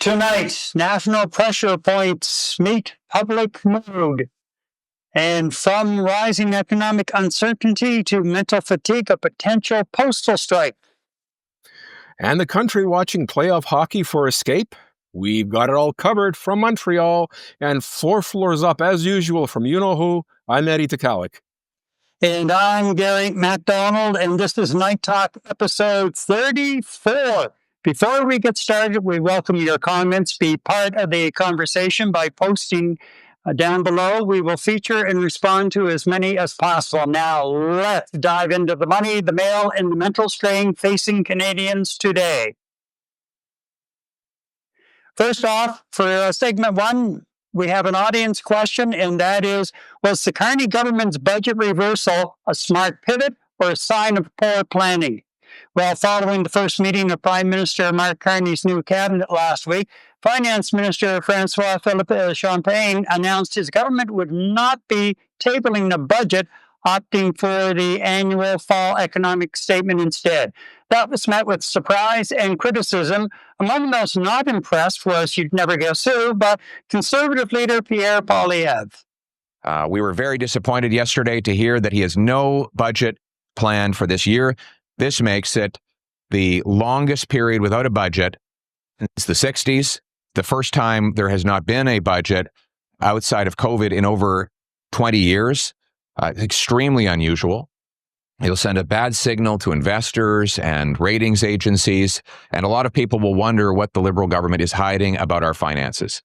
Tonight, national pressure points meet public mood. And from rising economic uncertainty to mental fatigue, a potential postal strike. And the country watching playoff hockey for escape? We've got it all covered from Montreal and 4 floors up as usual from you-know-who. I'm Eddie Tekalik. And I'm Gary MacDonald, and this is Night Talk episode 34. Before we get started, we welcome your comments. Be part of the conversation by posting down below. We will feature and respond to as many as possible. Now, let's dive into the money, the mail, and the mental strain facing Canadians today. First off, for segment one, we have an audience question, and that is, was the Carney government's budget reversal a smart pivot or a sign of poor planning? Well, following the first meeting of Prime Minister Mark Carney's new cabinet last week, Finance Minister François-Philippe Champagne announced his government would not be tabling a budget, opting for the annual fall economic statement instead. That was met with surprise and criticism. Among those not impressed was, you'd never guess who, but Conservative leader Pierre Poilievre. We were very disappointed yesterday to hear that he has no budget plan for this year. This makes it the longest period without a budget since the 60s. The first time there has not been a budget outside of COVID in over 20 years. Extremely unusual. It'll send a bad signal to investors and ratings agencies, and a lot of people will wonder what the Liberal government is hiding about our finances.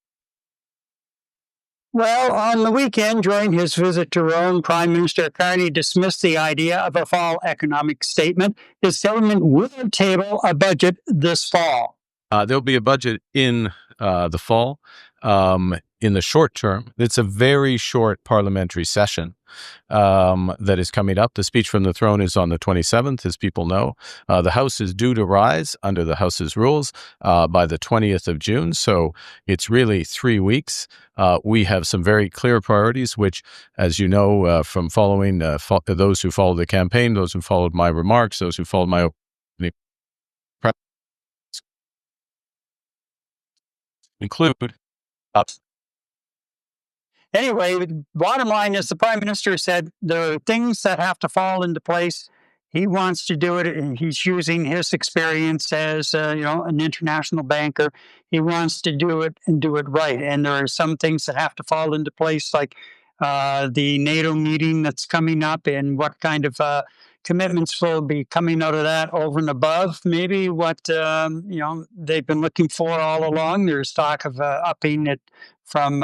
Well, on the weekend, during his visit to Rome, Prime Minister Carney dismissed the idea of a fall economic statement. His government will table a budget this fall. There'll be a budget in the fall. In the short term, it's a very short parliamentary session that is coming up. The speech from the throne is on the 27th, as people know. The House is due to rise under the House's rules by the 20th of June, so it's really 3 weeks. We have some very clear priorities, which, as you know, from following those who followed the campaign, those who followed my remarks, those who followed my opening press, include Anyway, the bottom line is the Prime Minister said there are things that have to fall into place. He wants to do it, and he's using his experience as an international banker. He wants to do it and do it right. And there are some things that have to fall into place, like the NATO meeting that's coming up, and what kind of commitments will be coming out of that over and above maybe what they've been looking for all along. There's talk of upping it from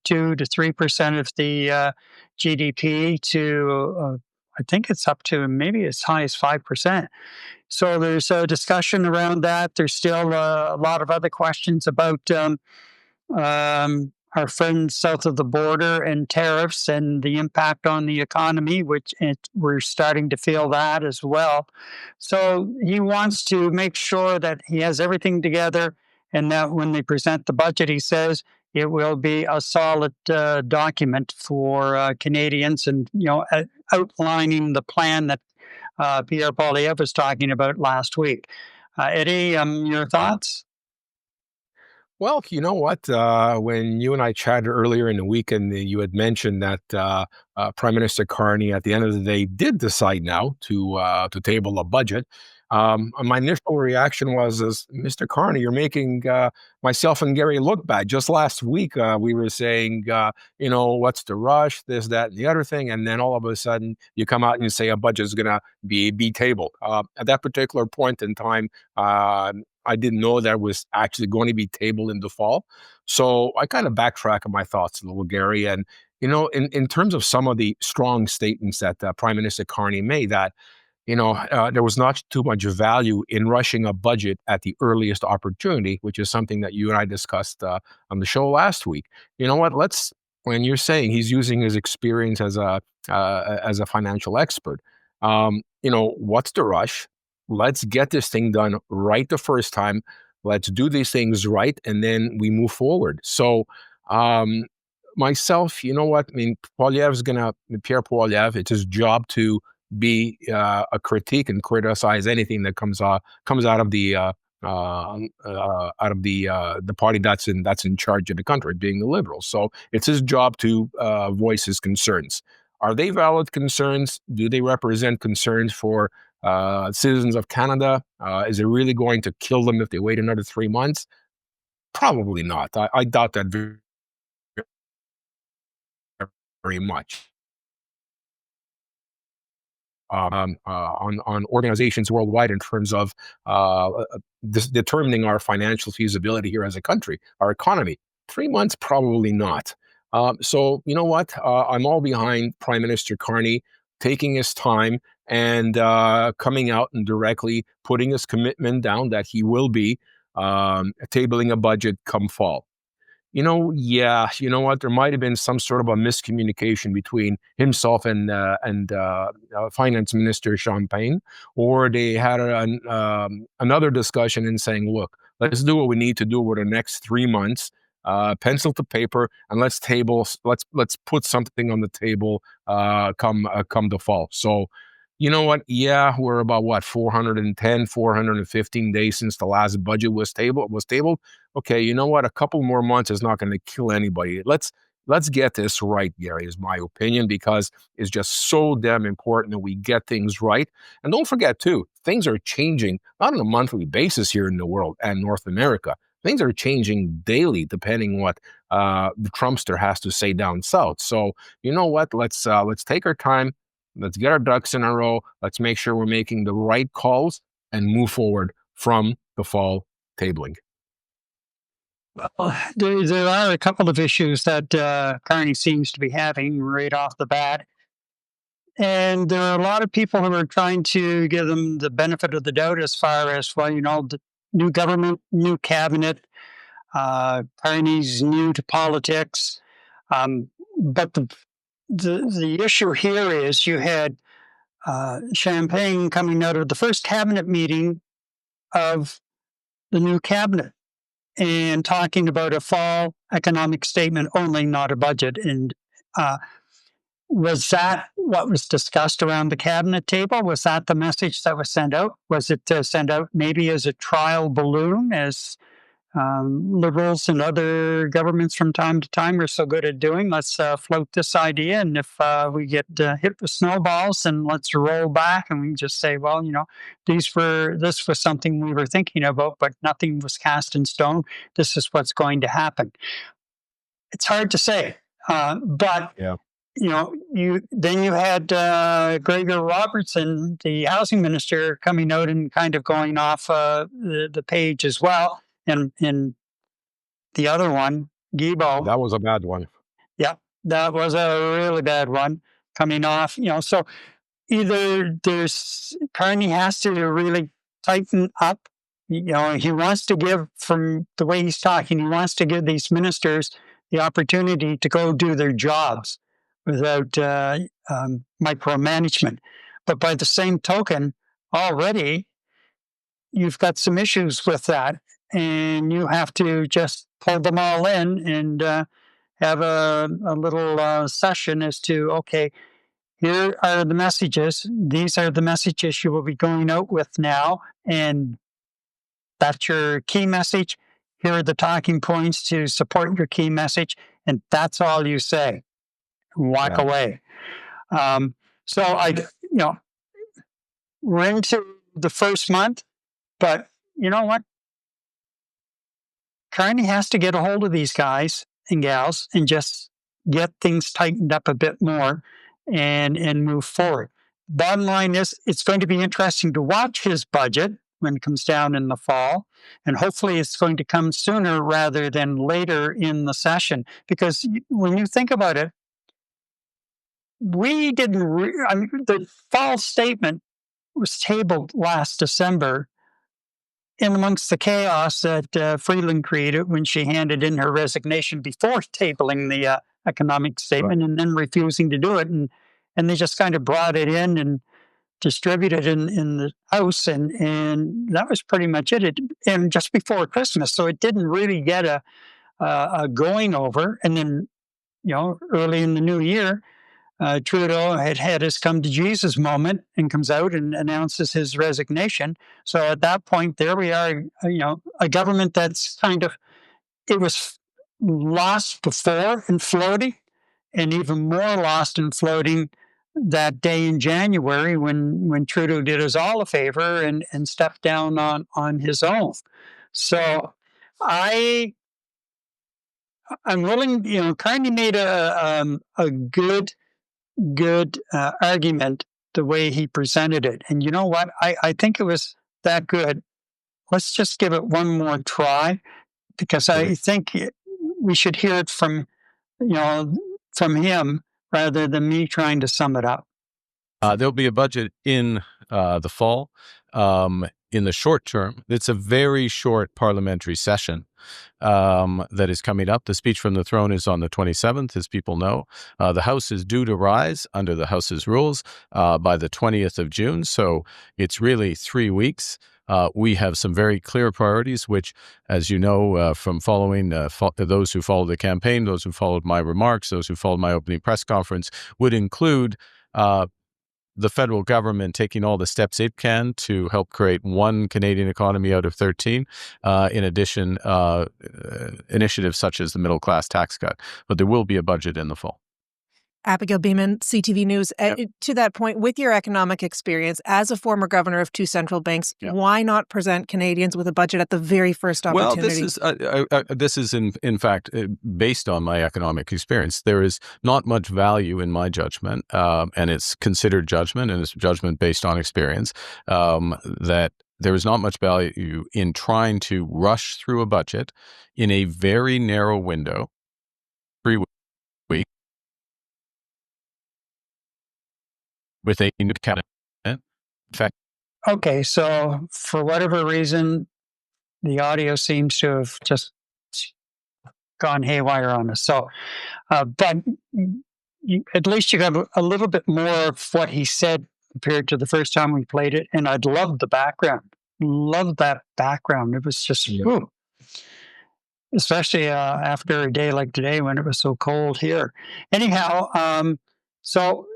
2 to 3% of the GDP to I think it's up to maybe as high as 5%. So there's a discussion around that. There's still a lot of other questions about our friends south of the border and tariffs and the impact on the economy, which we're starting to feel that as well. So he wants to make sure that he has everything together, and that when they present the budget, he says it will be a solid document for Canadians, and outlining the plan that Pierre Poilievre was talking about last week. Eddie, your thoughts? Well, you know what? When you and I chatted earlier in the week, and you had mentioned that Prime Minister Carney, at the end of the day, did decide now to table a budget. My initial reaction was, Mr. Carney, you're making myself and Gary look bad. Just last week, we were saying, what's the rush, this, that, and the other thing. And then all of a sudden, you come out and you say a budget is going to be tabled. At that particular point in time, I didn't know that it was actually going to be tabled in the fall. So I kind of backtrack on my thoughts a little, Gary. And, in terms of some of the strong statements that Prime Minister Carney made, that there was not too much value in rushing a budget at the earliest opportunity, which is something that you and I discussed on the show last week. You know what? When you're saying he's using his experience as a financial expert, what's the rush? Let's get this thing done right the first time. Let's do these things right, and then we move forward. So, myself, you know what? I mean, Pierre Poilievre, it's his job to be a critique and criticize anything that comes out of the out of the party that's in charge of the country, being the Liberals. So it's his job to voice his concerns. Are they valid concerns? Do they represent concerns for citizens of Canada? Is it really going to kill them if they wait another 3 months? Probably not. I doubt that very, very much. On organizations worldwide in terms of determining our financial feasibility here as a country, our economy. 3 months, probably not. So you know what? I'm all behind Prime Minister Carney taking his time and coming out and directly putting his commitment down that he will be tabling a budget come fall. You know what? There might have been some sort of a miscommunication between himself and Finance Minister Champagne, or they had another discussion in saying, "Look, let's do what we need to do over the next 3 months, pencil to paper, and let's put something on the table come the fall." So, you know what? Yeah, we're about 410, 415 days since the last budget was tabled. Okay, you know what? A couple more months is not going to kill anybody. Let's get this right, Gary, is my opinion, because it's just so damn important that we get things right. And don't forget, too, things are changing, not on a monthly basis here in the world and North America. Things are changing daily, depending what the Trumpster has to say down south. So, you know what? Let's take our time. Let's get our ducks in a row. Let's make sure we're making the right calls and move forward from the fall tabling. Well, there are a couple of issues that Carney seems to be having right off the bat. And there are a lot of people who are trying to give them the benefit of the doubt as far as, well, the new government, new cabinet, Carney's new to politics. But the issue here is you had Champagne coming out of the first cabinet meeting of the new cabinet and talking about a fall economic statement only, not a budget. And was that what was discussed around the cabinet table? Was that the message that was sent out? Was it sent out maybe as a trial balloon, as Liberals and other governments from time to time are so good at doing? Let's float this idea, and if we get hit with snowballs, then let's roll back and we just say, well, this was something we were thinking about, but nothing was cast in stone. This is what's going to happen. It's hard to say, but Yeah. you had Gregor Robertson, the housing minister, coming out and kind of going off the page as well. And the other one, Guibo. That was a bad one. Yeah, that was a really bad one coming off. So either Carney has to really tighten up. He wants to give, from the way he's talking, he wants to give these ministers the opportunity to go do their jobs without micromanagement. But by the same token, already you've got some issues with that, and you have to just pull them all in and have a little session as to, okay, here are the messages. These are the messages you will be going out with now, and that's your key message. Here are the talking points to support your key message, and that's all you say. Walk away. So we're into the first month, but you know what? Carney has to get a hold of these guys and gals and just get things tightened up a bit more and move forward. Bottom line is, it's going to be interesting to watch his budget when it comes down in the fall, and hopefully it's going to come sooner rather than later in the session. Because when you think about it, we didn't. The fall statement was tabled last December, in amongst the chaos that Freeland created when she handed in her resignation before tabling the economic statement, and then refusing to do it, and they just kind of brought it in and distributed in the House, and that was pretty much it. And just before Christmas, so it didn't really get a going over. And then, early in the new year, Trudeau had had his come to Jesus moment and comes out and announces his resignation. So at that point, there we are, a government that's it was lost before and floating, and even more lost and floating that day in January when Trudeau did us all a favor and stepped down on his own. So I'm willing, Carney made a good argument the way he presented it. And you know what? I think it was that good. Let's just give it one more try because I think we should hear it from him rather than me trying to sum it up. There'll be a budget in the fall. In the short term, it's a very short parliamentary session that is coming up. The speech from the throne is on the 27th, as people know. The House is due to rise under the House's rules by the 20th of June. So it's really 3 weeks. We have some very clear priorities, which, as you know, from following those who followed the campaign, those who followed my remarks, those who followed my opening press conference, would include the federal government taking all the steps it can to help create one Canadian economy out of 13. In addition, initiatives such as the middle class tax cut. But there will be a budget in the fall. Abigail Beeman, CTV News. Yep. To that point, with your economic experience as a former governor of 2 central banks, why not present Canadians with a budget at the very first opportunity? Well, this is in fact based on my economic experience. There is not much value in my judgment, and it's considered judgment, and it's judgment based on experience, that there is not much value in trying to rush through a budget in a very narrow window, 3 weeks, with a new cabinet. In fact, Okay, so for whatever reason, the audio seems to have just gone haywire on us. So, but at least you got a little bit more of what he said compared to the first time we played it. And I'd love the background. Love that background. It was just, especially after a day like today when it was so cold here. Anyhow, so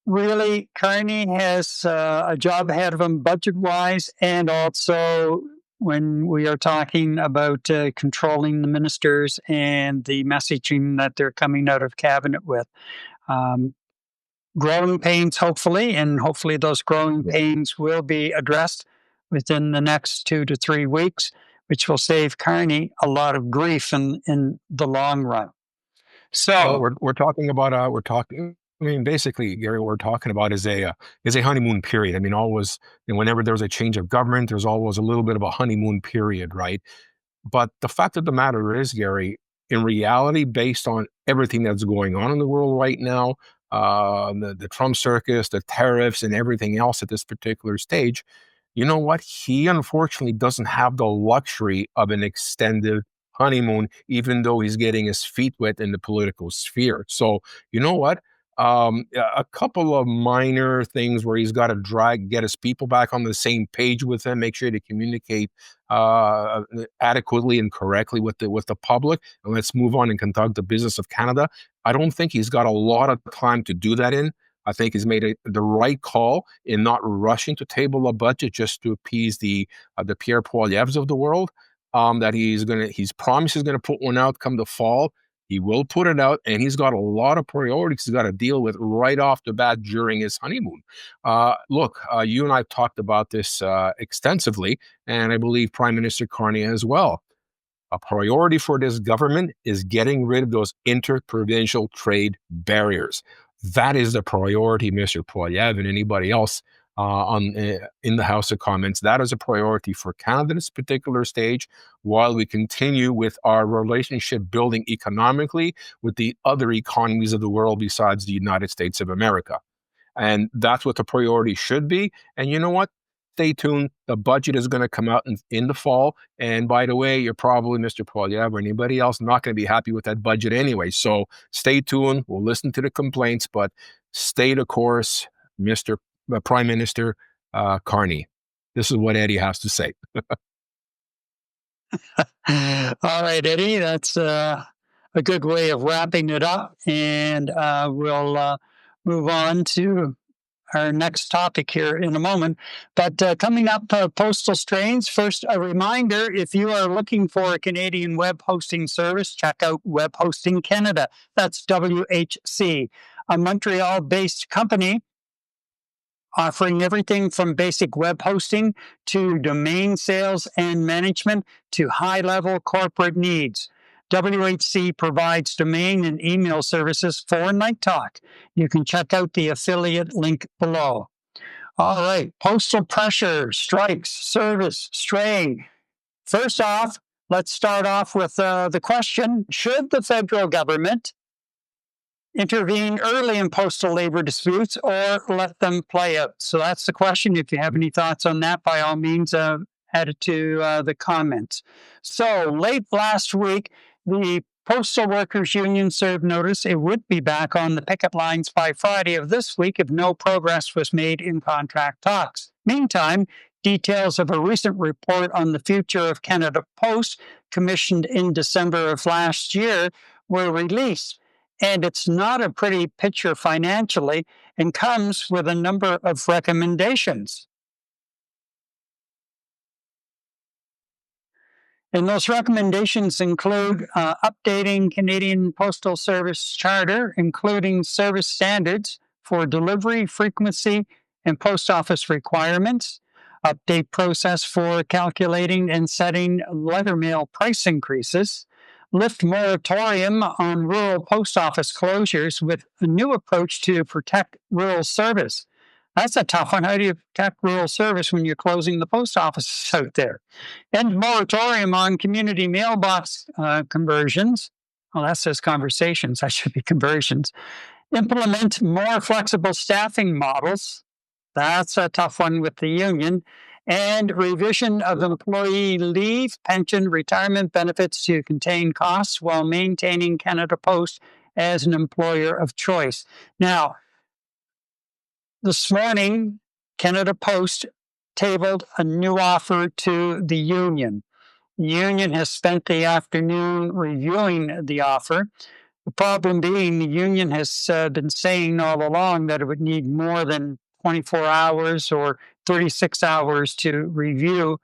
really, Carney has a job ahead of him budget-wise, and also when we are talking about controlling the ministers and the messaging that they're coming out of cabinet with. Growing pains, hopefully, and hopefully those growing pains will be addressed within the next 2 to 3 weeks, which will save Carney a lot of grief in the long run. So we're talking about I mean, basically, Gary, what we're talking about is a honeymoon period. I mean, always, whenever there's a change of government, there's always a little bit of a honeymoon period, right? But the fact of the matter is, Gary, in reality, based on everything that's going on in the world right now, the Trump circus, the tariffs, and everything else at this particular stage, you know what? He unfortunately doesn't have the luxury of an extended honeymoon, even though he's getting his feet wet in the political sphere. So, you know what? A couple of minor things where he's got to get his people back on the same page with him, make sure to communicate adequately and correctly with the public, and let's move on and conduct the business of Canada. I don't think he's got a lot of time to do that in. I think he's made the right call in not rushing to table a budget just to appease the Pierre Poilievres of the world. That he's promised he's gonna put one out come the fall. He will put it out, and he's got a lot of priorities he's got to deal with right off the bat during his honeymoon. Look, you and I have talked about this extensively, and I believe Prime Minister Carney as well. A priority for this government is getting rid of those interprovincial trade barriers. That is the priority, Mr. Poilievre and anybody else in the House of Commons. That is a priority for Canada at this particular stage, while we continue with our relationship building economically with the other economies of the world besides the United States of America. And that's what the priority should be. And you know what? Stay tuned. The budget is going to come out in the fall. And by the way, you're probably, Mr. Poilievre or anybody else, not going to be happy with that budget anyway. So stay tuned. We'll listen to the complaints, but stay the course, Mr. Prime Minister Carney. This is what Eddie has to say. all right, Eddie, that's a good way of wrapping it up, and we'll move on to our next topic here in a moment. But coming up, postal strains. First, a reminder, if you are looking for a Canadian web hosting service, check out Web Hosting Canada. That's WHC, a Montreal-based company offering everything from basic web hosting to domain sales and management to high-level corporate needs. WHC provides domain and email services for Night Talk. You can check out the affiliate link below. All right, postal pressure, strikes, service, straying. First off, let's start off with the question, should the federal government intervene early in postal labor disputes or let them play out? So that's the question. If you have any thoughts on that, by all means, add it to the comments. So late last week, the Postal Workers Union served notice it would be back on the picket lines by Friday of this week if no progress was made in contract talks. Meantime, details of a recent report on the future of Canada Post, commissioned in December of last year, were released. And it's not a pretty picture financially and comes with a number of recommendations. And those recommendations include updating Canadian Postal Service Charter, including service standards for delivery, frequency, and post office requirements, update process for calculating and setting letter mail price increases, lift moratorium on rural post office closures with a new approach to protect rural service. That's a tough one. How do you protect rural service when you're closing the post offices out there? And moratorium on community mailbox conversions. Well, that says conversations. That should be conversions. Implement more flexible staffing models. That's a tough one with the union. And revision of employee leave, pension, retirement benefits to contain costs while maintaining Canada Post as an employer of choice. Now, this morning, Canada Post tabled a new offer to the union. The union has spent the afternoon reviewing the offer. The problem being the union has been saying all along that it would need more than 24 hours or 36 hours to review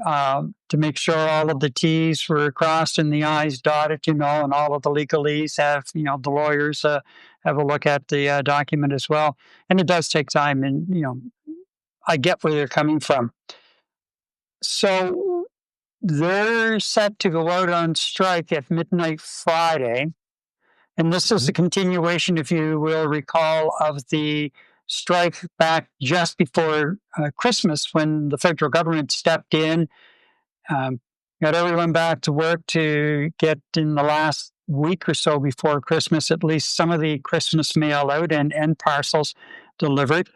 to make sure all of the T's were crossed and the I's dotted, and all of the legalese have, the lawyers have a look at the document as well. And it does take time, and, I get where they're coming from. So they're set to go out on strike at midnight Friday. And this is a continuation, if you will recall, of the strike back just before Christmas when the federal government stepped in, got everyone back to work to get in the last week or so before Christmas, at least some of the Christmas mail out and parcels delivered.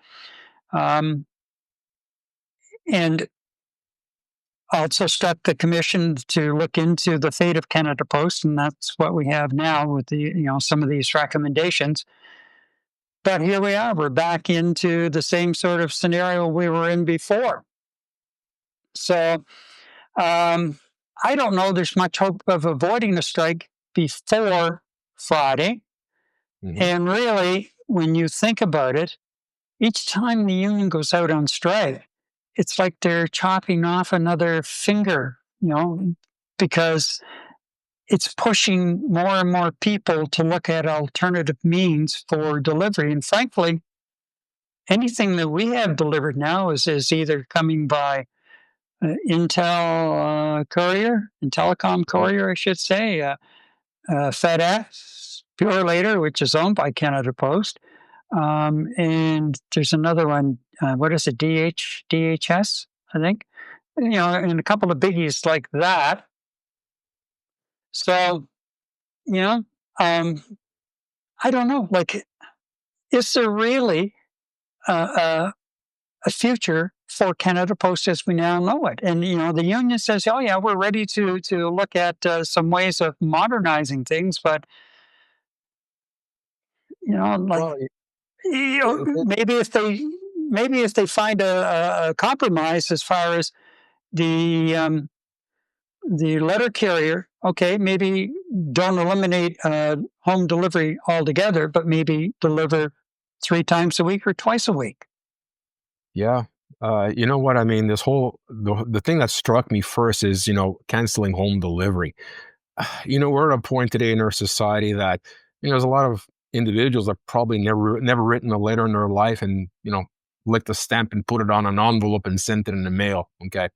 And also struck the commission to look into the fate of Canada Post, and that's what we have now with the some of these recommendations. But here we are; we're back into the same sort of scenario we were in before. So I don't know. There's much hope of avoiding a strike before Friday, and really, when you think about it, each time the union goes out on strike, it's like they're chopping off another finger, because it's pushing more and more people to look at alternative means for delivery. And frankly, anything that we have delivered now is either coming by Telecom Courier, I should say, FedEx, Pure Later, which is owned by Canada Post. And there's another one, what is it, DHS, I think, and a couple of biggies like that. So, I don't know, is there really a future for Canada Post as we now know it? And, the union says, oh yeah, we're ready to look at some ways of modernizing things, but, maybe if they find a compromise as far as the letter carrier, okay, maybe don't eliminate home delivery altogether, but maybe deliver 3 times a week or twice a week. Yeah. You know what I mean? The thing that struck me first is, canceling home delivery. We're at a point today in our society that, there's a lot of individuals that probably never written a letter in their life and, licked a stamp and put it on an envelope and sent it in the mail. Okay.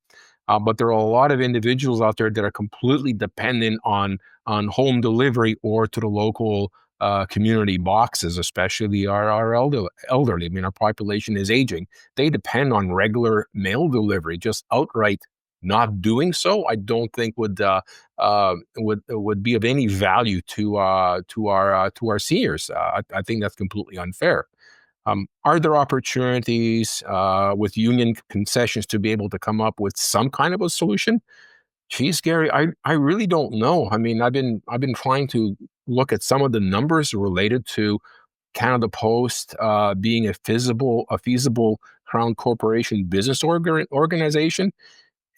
But there are a lot of individuals out there that are completely dependent on home delivery or to the local community boxes, especially our elderly. I mean, our population is aging. They depend on regular mail delivery. Just outright not doing so, I don't think would be of any value to our seniors. I think that's completely unfair. Are there opportunities with union concessions to be able to come up with some kind of a solution? Geez, Gary, I really don't know. I mean, I've been trying to look at some of the numbers related to Canada Post being a feasible Crown Corporation business organization.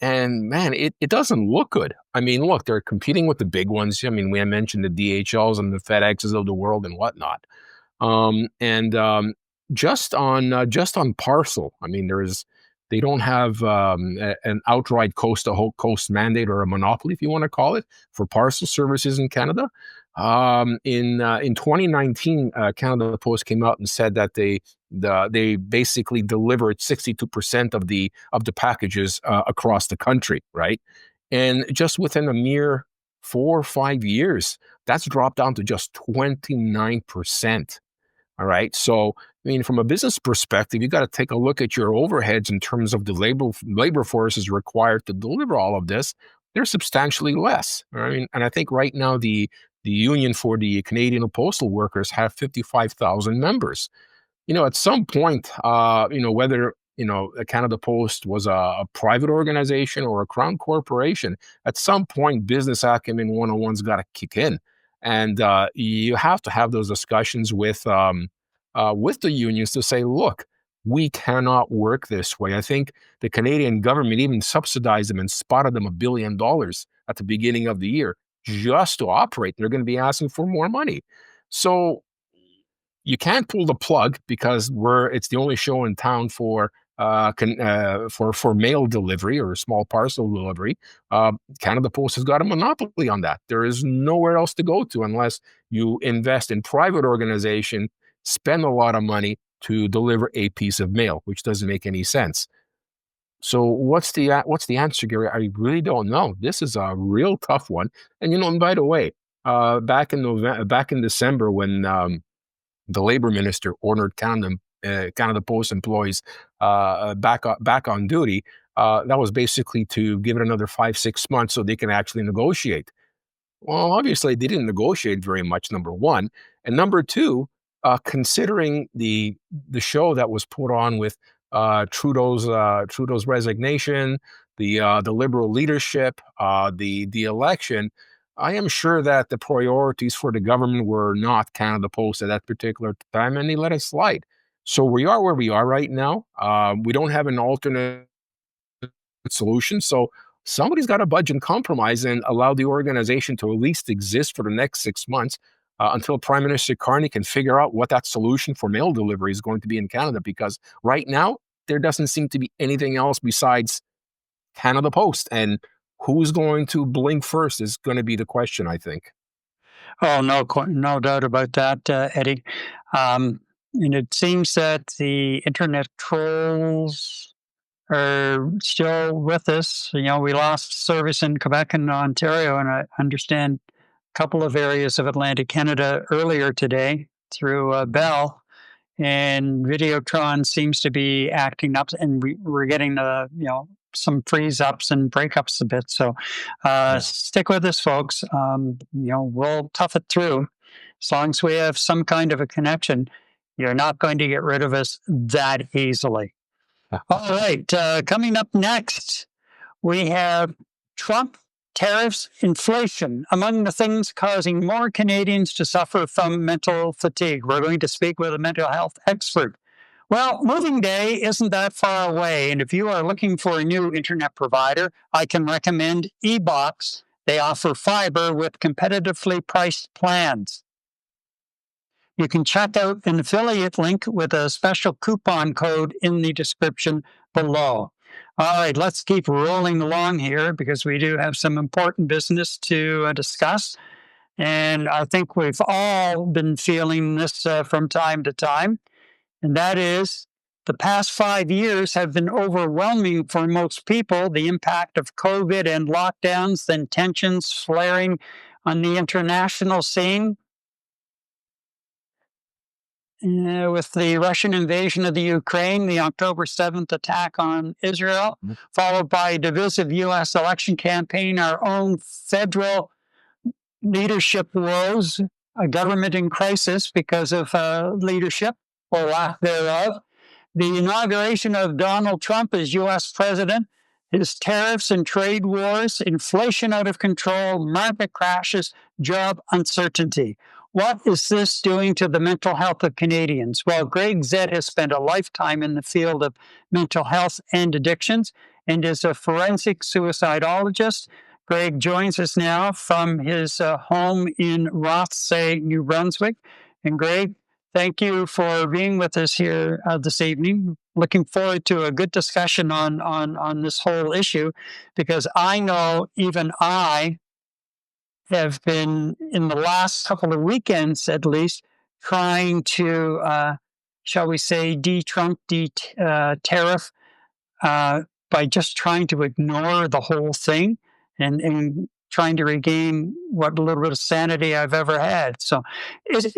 And man, it doesn't look good. I mean, look, they're competing with the big ones. I mean, we mentioned the DHLs and the FedExes of the world and whatnot. And just on parcel, I mean, they don't have an outright coast to coast mandate or a monopoly, if you want to call it, for parcel services in Canada. In 2019, Canada Post came out and said that they basically delivered 62% of the packages across the country, right? And just within a mere 4 or 5 years, that's dropped down to just 29%. All right. So, I mean, from a business perspective, you got to take a look at your overheads in terms of the labor forces required to deliver all of this. They're substantially less. I mean, and I think right now the union for the Canadian postal workers have 55,000 members. At some point, whether Canada Post was a private organization or a crown corporation, at some point, business acumen 101's got to kick in, and you have to have those discussions with the unions to say, look, we cannot work this way. I think the Canadian government even subsidized them and spotted them $1 billion at the beginning of the year just to operate. They're going to be asking for more money. So you can't pull the plug because it's the only show in town for mail delivery or small parcel delivery. Canada Post has got a monopoly on that. There is nowhere else to go to unless you invest in private organization, spend a lot of money to deliver a piece of mail, which doesn't make any sense. So what's the answer, Gary? I really don't know. This is a real tough one. And and by the way, back in December when the labor minister ordered Canada Post employees back on duty, that was basically to give it another 5-6 months so they can actually negotiate. Well, obviously, they didn't negotiate very much, number one. And number two, considering the show that was put on with Trudeau's resignation, the Liberal leadership, the election, I am sure that the priorities for the government were not Canada Post at that particular time, and they let it slide. So we are where we are right now. We don't have an alternate solution. So somebody's got to budge and compromise and allow the organization to at least exist for the next 6 months until Prime Minister Carney can figure out what that solution for mail delivery is going to be in Canada. Because right now, there doesn't seem to be anything else besides Canada Post. And who's going to blink first is going to be the question, I think. Oh, no doubt about that, Eddie. And it seems that the internet trolls are still with us. We lost service in Quebec and Ontario, and I understand a couple of areas of Atlantic Canada earlier today through Bell. And Videotron seems to be acting up, and we're getting some freeze ups and breakups a bit. So stick with us, folks. We'll tough it through. As long as we have some kind of a connection, you're not going to get rid of us that easily. All right. Coming up next, we have Trump, tariffs, inflation, among the things causing more Canadians to suffer from mental fatigue. We're going to speak with a mental health expert. Well, moving day isn't that far away, and if you are looking for a new internet provider, I can recommend eBox. They offer fiber with competitively priced plans. You can check out an affiliate link with a special coupon code in the description below. All right, let's keep rolling along here because we do have some important business to discuss. And I think we've all been feeling this from time to time. And that is the past 5 years have been overwhelming for most people. The impact of COVID and lockdowns, then tensions flaring on the international scene. With the Russian invasion of the Ukraine, the October 7th attack on Israel, followed by a divisive U.S. election campaign, our own federal leadership woes, a government in crisis because of leadership or lack thereof, the inauguration of Donald Trump as U.S. president, his tariffs and trade wars, inflation out of control, market crashes, job uncertainty. What is this doing to the mental health of Canadians? Well, Greg Zed has spent a lifetime in the field of mental health and addictions and is a forensic suicidologist. Greg joins us now from his home in Rothsay, New Brunswick. And Greg, thank you for being with us here this evening. Looking forward to a good discussion on this whole issue, because I know even I have been, in the last couple of weekends at least, trying to, shall we say, tariff by just trying to ignore the whole thing and trying to regain what little bit of sanity I've ever had. So is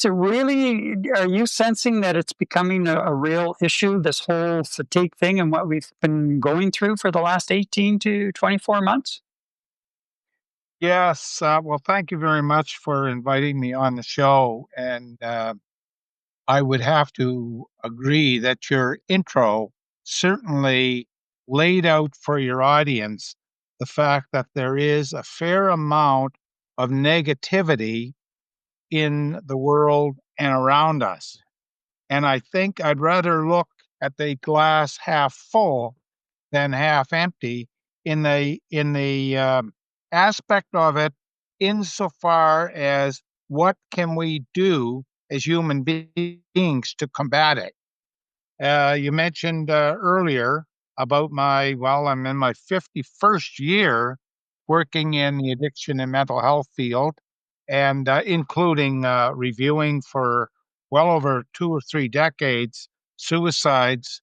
it really, are you sensing that it's becoming a real issue, this whole fatigue thing and what we've been going through for the last 18 to 24 months? Yes. Well, thank you very much for inviting me on the show. And I would have to agree that your intro certainly laid out for your audience the fact that there is a fair amount of negativity in the world and around us. And I think I'd rather look at the glass half full than half empty in the aspect of it, insofar as what can we do as human beings to combat it. You mentioned earlier about I'm in my 51st year working in the addiction and mental health field, and including reviewing for well over 2 or 3 decades suicides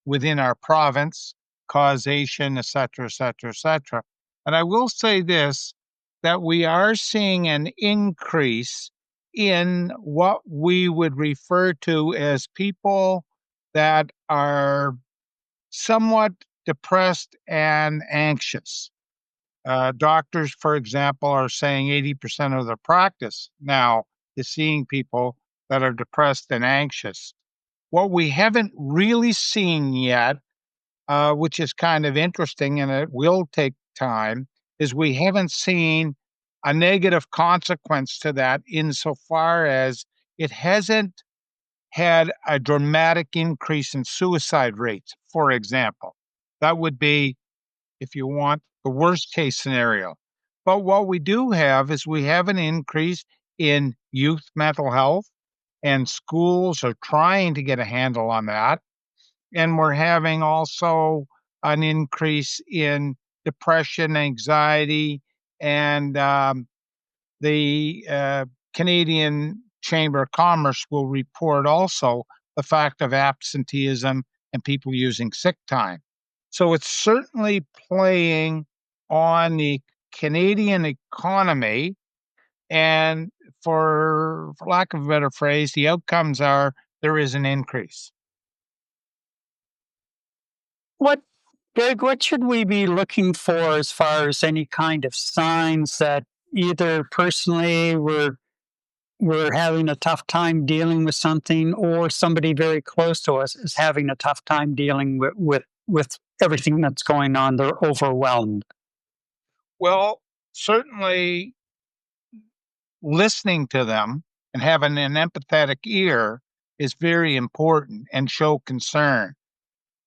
within our province, causation, et cetera, et cetera, et cetera. And I will say this, that we are seeing an increase in what we would refer to as people that are somewhat depressed and anxious. Doctors, for example, are saying 80% of their practice now is seeing people that are depressed and anxious. What we haven't really seen yet, which is kind of interesting and it will take time, is we haven't seen a negative consequence to that, insofar as it hasn't had a dramatic increase in suicide rates, for example. That would be, if you want, the worst case scenario. But what we do have is we have an increase in youth mental health, and schools are trying to get a handle on that. And we're having also an increase in depression, anxiety, and the Canadian Chamber of Commerce will report also the fact of absenteeism and people using sick time. So it's certainly playing on the Canadian economy. And for lack of a better phrase, the outcomes are there is an increase. What, Greg, what should we be looking for as far as any kind of signs that either personally we're having a tough time dealing with something, or somebody very close to us is having a tough time dealing with everything that's going on? They're overwhelmed. Well, certainly listening to them and having an empathetic ear is very important, and show concern.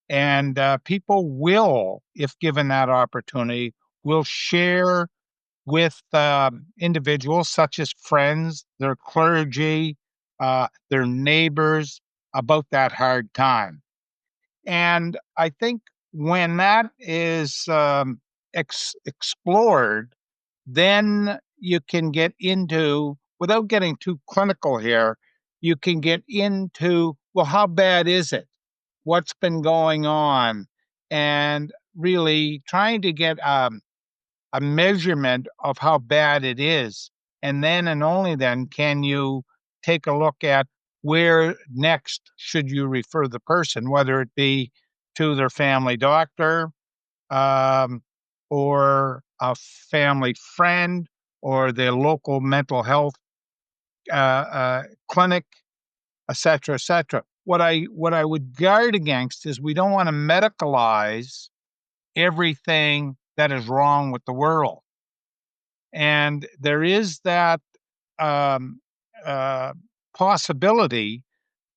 And people will, if given that opportunity, will share with individuals such as friends, their clergy, their neighbors about that hard time. And I think when that is explored, then you can get into, without getting too clinical here, you can get into, well, how bad is it? What's been going on? And really trying to get a measurement of how bad it is. And then and only then can you take a look at where next should you refer the person, whether it be to their family doctor, um, or a family friend, or their local mental health clinic, etc., etc. What I would guard against is we don't want to medicalize everything that is wrong with the world. And there is that um, uh, possibility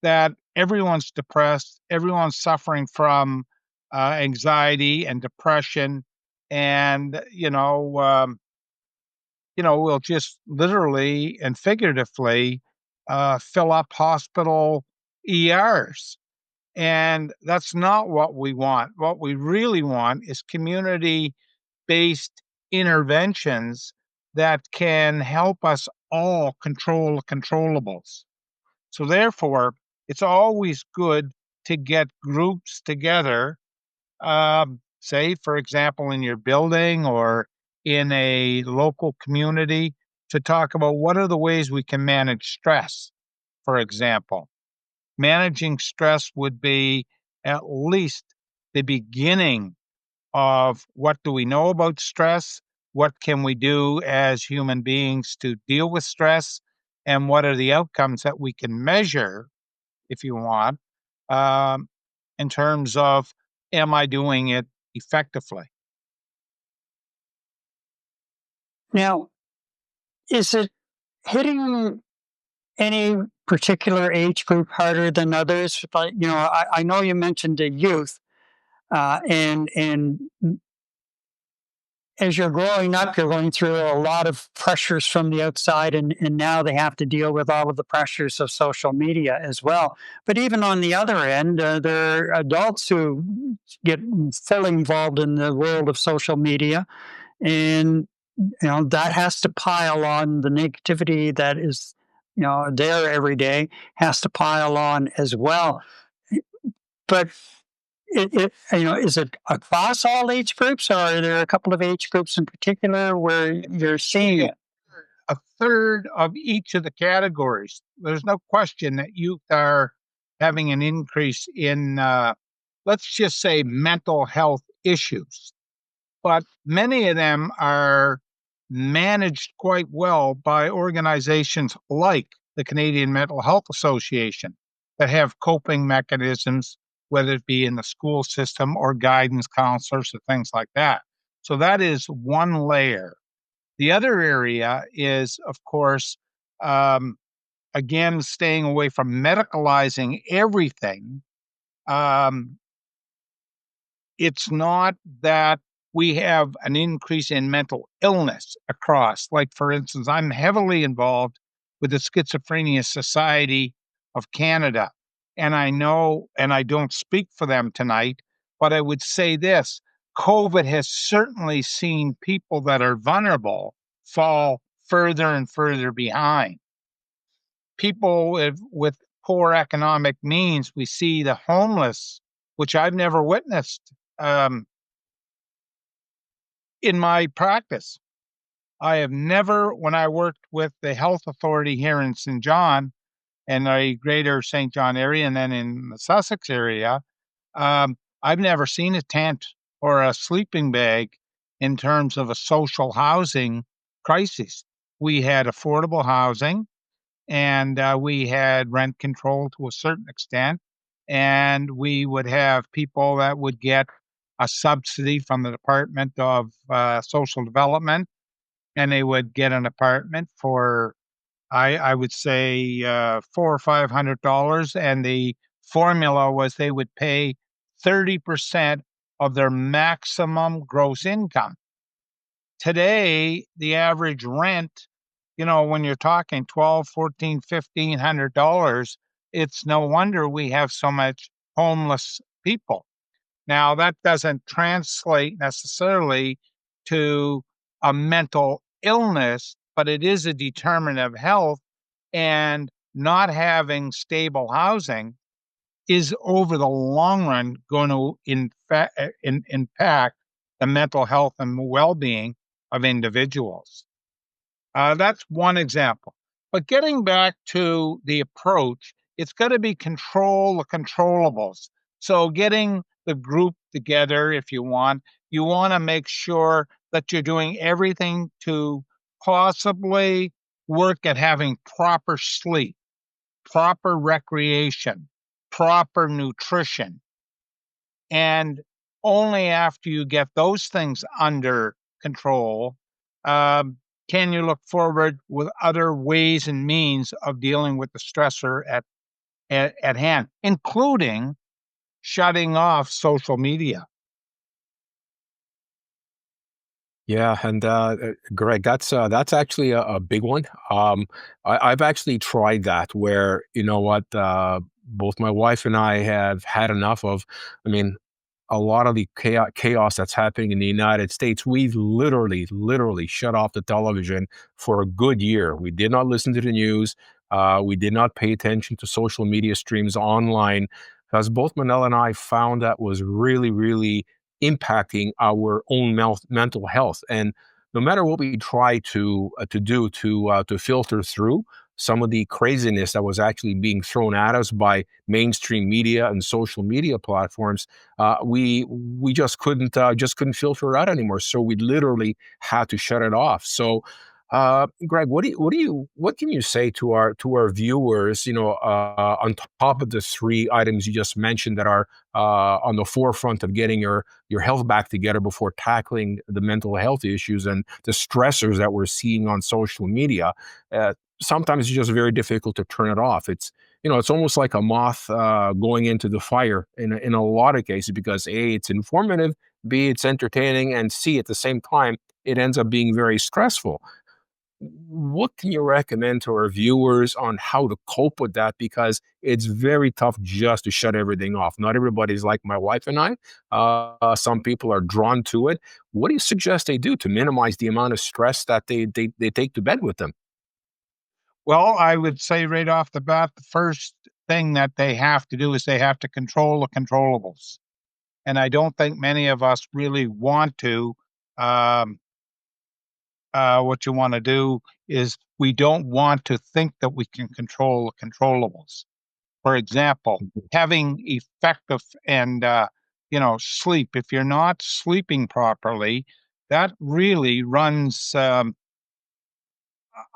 that everyone's depressed, everyone's suffering from anxiety and depression, and we'll just literally and figuratively fill up hospital ERs. And that's not what we want. What we really want is community based interventions that can help us all control the controllables. So, therefore, it's always good to get groups together, say, for example, in your building or in a local community, to talk about what are the ways we can manage stress, for example. Managing stress would be at least the beginning of what do we know about stress, what can we do as human beings to deal with stress, and what are the outcomes that we can measure, if you want, um, in terms of am I doing it effectively? Now, is it hitting any particular age group harder than others? Like, I know you mentioned the youth, and as you're growing up, you're going through a lot of pressures from the outside, and now they have to deal with all of the pressures of social media as well. But even on the other end, there are adults who get fully involved in the world of social media, and that has to pile on the negativity that is there every day, has to pile on as well. But is it across all age groups, or are there a couple of age groups in particular where you're seeing it? A third of each of the categories. There's no question that youth are having an increase in, let's just say, mental health issues. But many of them are managed quite well by organizations like the Canadian Mental Health Association that have coping mechanisms, whether it be in the school system or guidance counselors or things like that. So that is one layer. The other area is, of course, um, again, staying away from medicalizing everything. Um, it's not that we have an increase in mental illness across. Like, for instance, I'm heavily involved with the Schizophrenia Society of Canada. And I know, and I don't speak for them tonight, but I would say this: COVID has certainly seen people that are vulnerable fall further and further behind. People with poor economic means, we see the homeless, which I've never witnessed. In my practice, I have never, when I worked with the health authority here in St. John and the greater St. John area, and then in the Sussex area, I've never seen a tent or a sleeping bag in terms of a social housing crisis. We had affordable housing, and we had rent control to a certain extent, and we would have people that would get a subsidy from the Department of Social Development, and they would get an apartment for I would say $400 or $500, and the formula was they would pay 30% of their maximum gross income. Today, the average rent, when you're talking 12, 14, $1,500, it's no wonder we have so much homeless people. Now, that doesn't translate necessarily to a mental illness, but it is a determinant of health, and not having stable housing is over the long run going to impact the mental health and well-being of individuals. That's one example. But getting back to the approach, it's got to be control the controllables. So getting the group together, if you want to make sure that you're doing everything to possibly work at having proper sleep, proper recreation, proper nutrition. And only after you get those things under control can you look forward with other ways and means of dealing with the stressor at hand, including shutting off social media. Yeah, and Greg, that's actually a big one. I've actually tried that, where you know what, both my wife and I have had enough of. I mean, a lot of the chaos that's happening in the United States, we've literally shut off the television for a good year. We did not listen to the news. We did not pay attention to social media streams online, because both Manel and I found that was really impacting our own mental health. And no matter what we try to do to filter through some of the craziness that was actually being thrown at us by mainstream media and social media platforms, we just couldn't filter it out anymore. So we literally had to shut it off. So, Greg, what can you say to our viewers? On top of the three items you just mentioned that are on the forefront of getting your health back together before tackling the mental health issues and the stressors that we're seeing on social media. Sometimes it's just very difficult to turn it off. It's almost like a moth going into the fire in a lot of cases, because A, it's informative, B, it's entertaining, and C, at the same time, it ends up being very stressful. What can you recommend to our viewers on how to cope with that? Because it's very tough just to shut everything off. Not everybody's like my wife and I. Some people are drawn to it. What do you suggest they do to minimize the amount of stress that they take to bed with them? Well, I would say right off the bat, the first thing that they have to do is they have to control the controllables. And I don't think many of us really want to. Um, what you want to do is we don't want to think that we can control the controllables. For example, having effective and sleep. If you're not sleeping properly, that really runs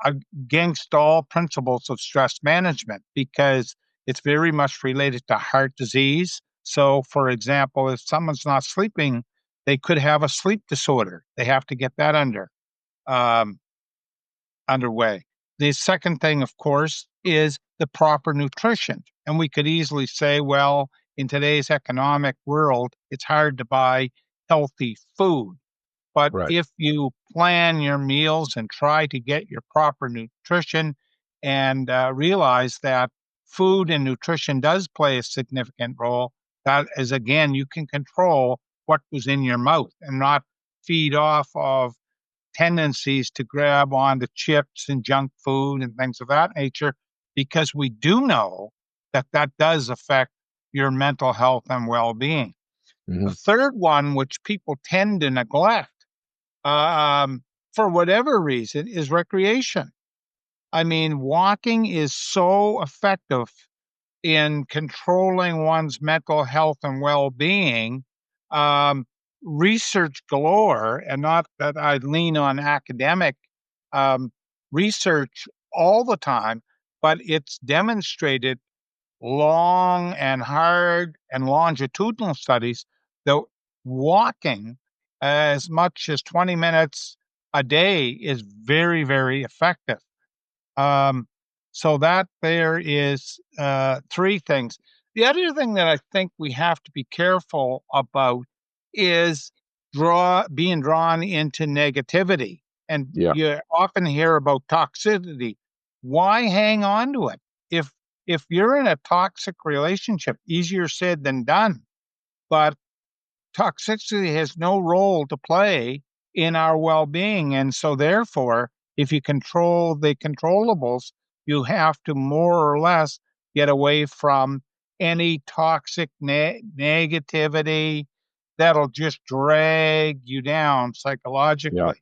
against all principles of stress management, because it's very much related to heart disease. So, for example, if someone's not sleeping, they could have a sleep disorder. They have to get that um, underway. The second thing, of course, is the proper nutrition. And we could easily say, well, in today's economic world, it's hard to buy healthy food. But Right. if you plan your meals and try to get your proper nutrition, and realize that food and nutrition does play a significant role, that is, again, you can control what goes in your mouth and not feed off of tendencies to grab onto chips and junk food and things of that nature, because we do know that that does affect your mental health and well-being. The Mhm. third one, which people tend to neglect, for whatever reason, is recreation. I mean, walking is so effective in controlling one's mental health and well-being. Um, Research galore, and not that I lean on academic um, research all the time, but it's demonstrated long and hard and longitudinal studies that walking as much as 20 minutes a day is very effective. Um, so that there is three things. The other thing that I think we have to be careful about is being drawn into negativity. And Yeah. you often hear about toxicity. Why hang on to it? If you're in a toxic relationship, easier said than done. But toxicity has no role to play in our well-being. And so therefore, if you control the controllables, you have to more or less get away from any toxic negativity that'll just drag you down Yeah. psychologically.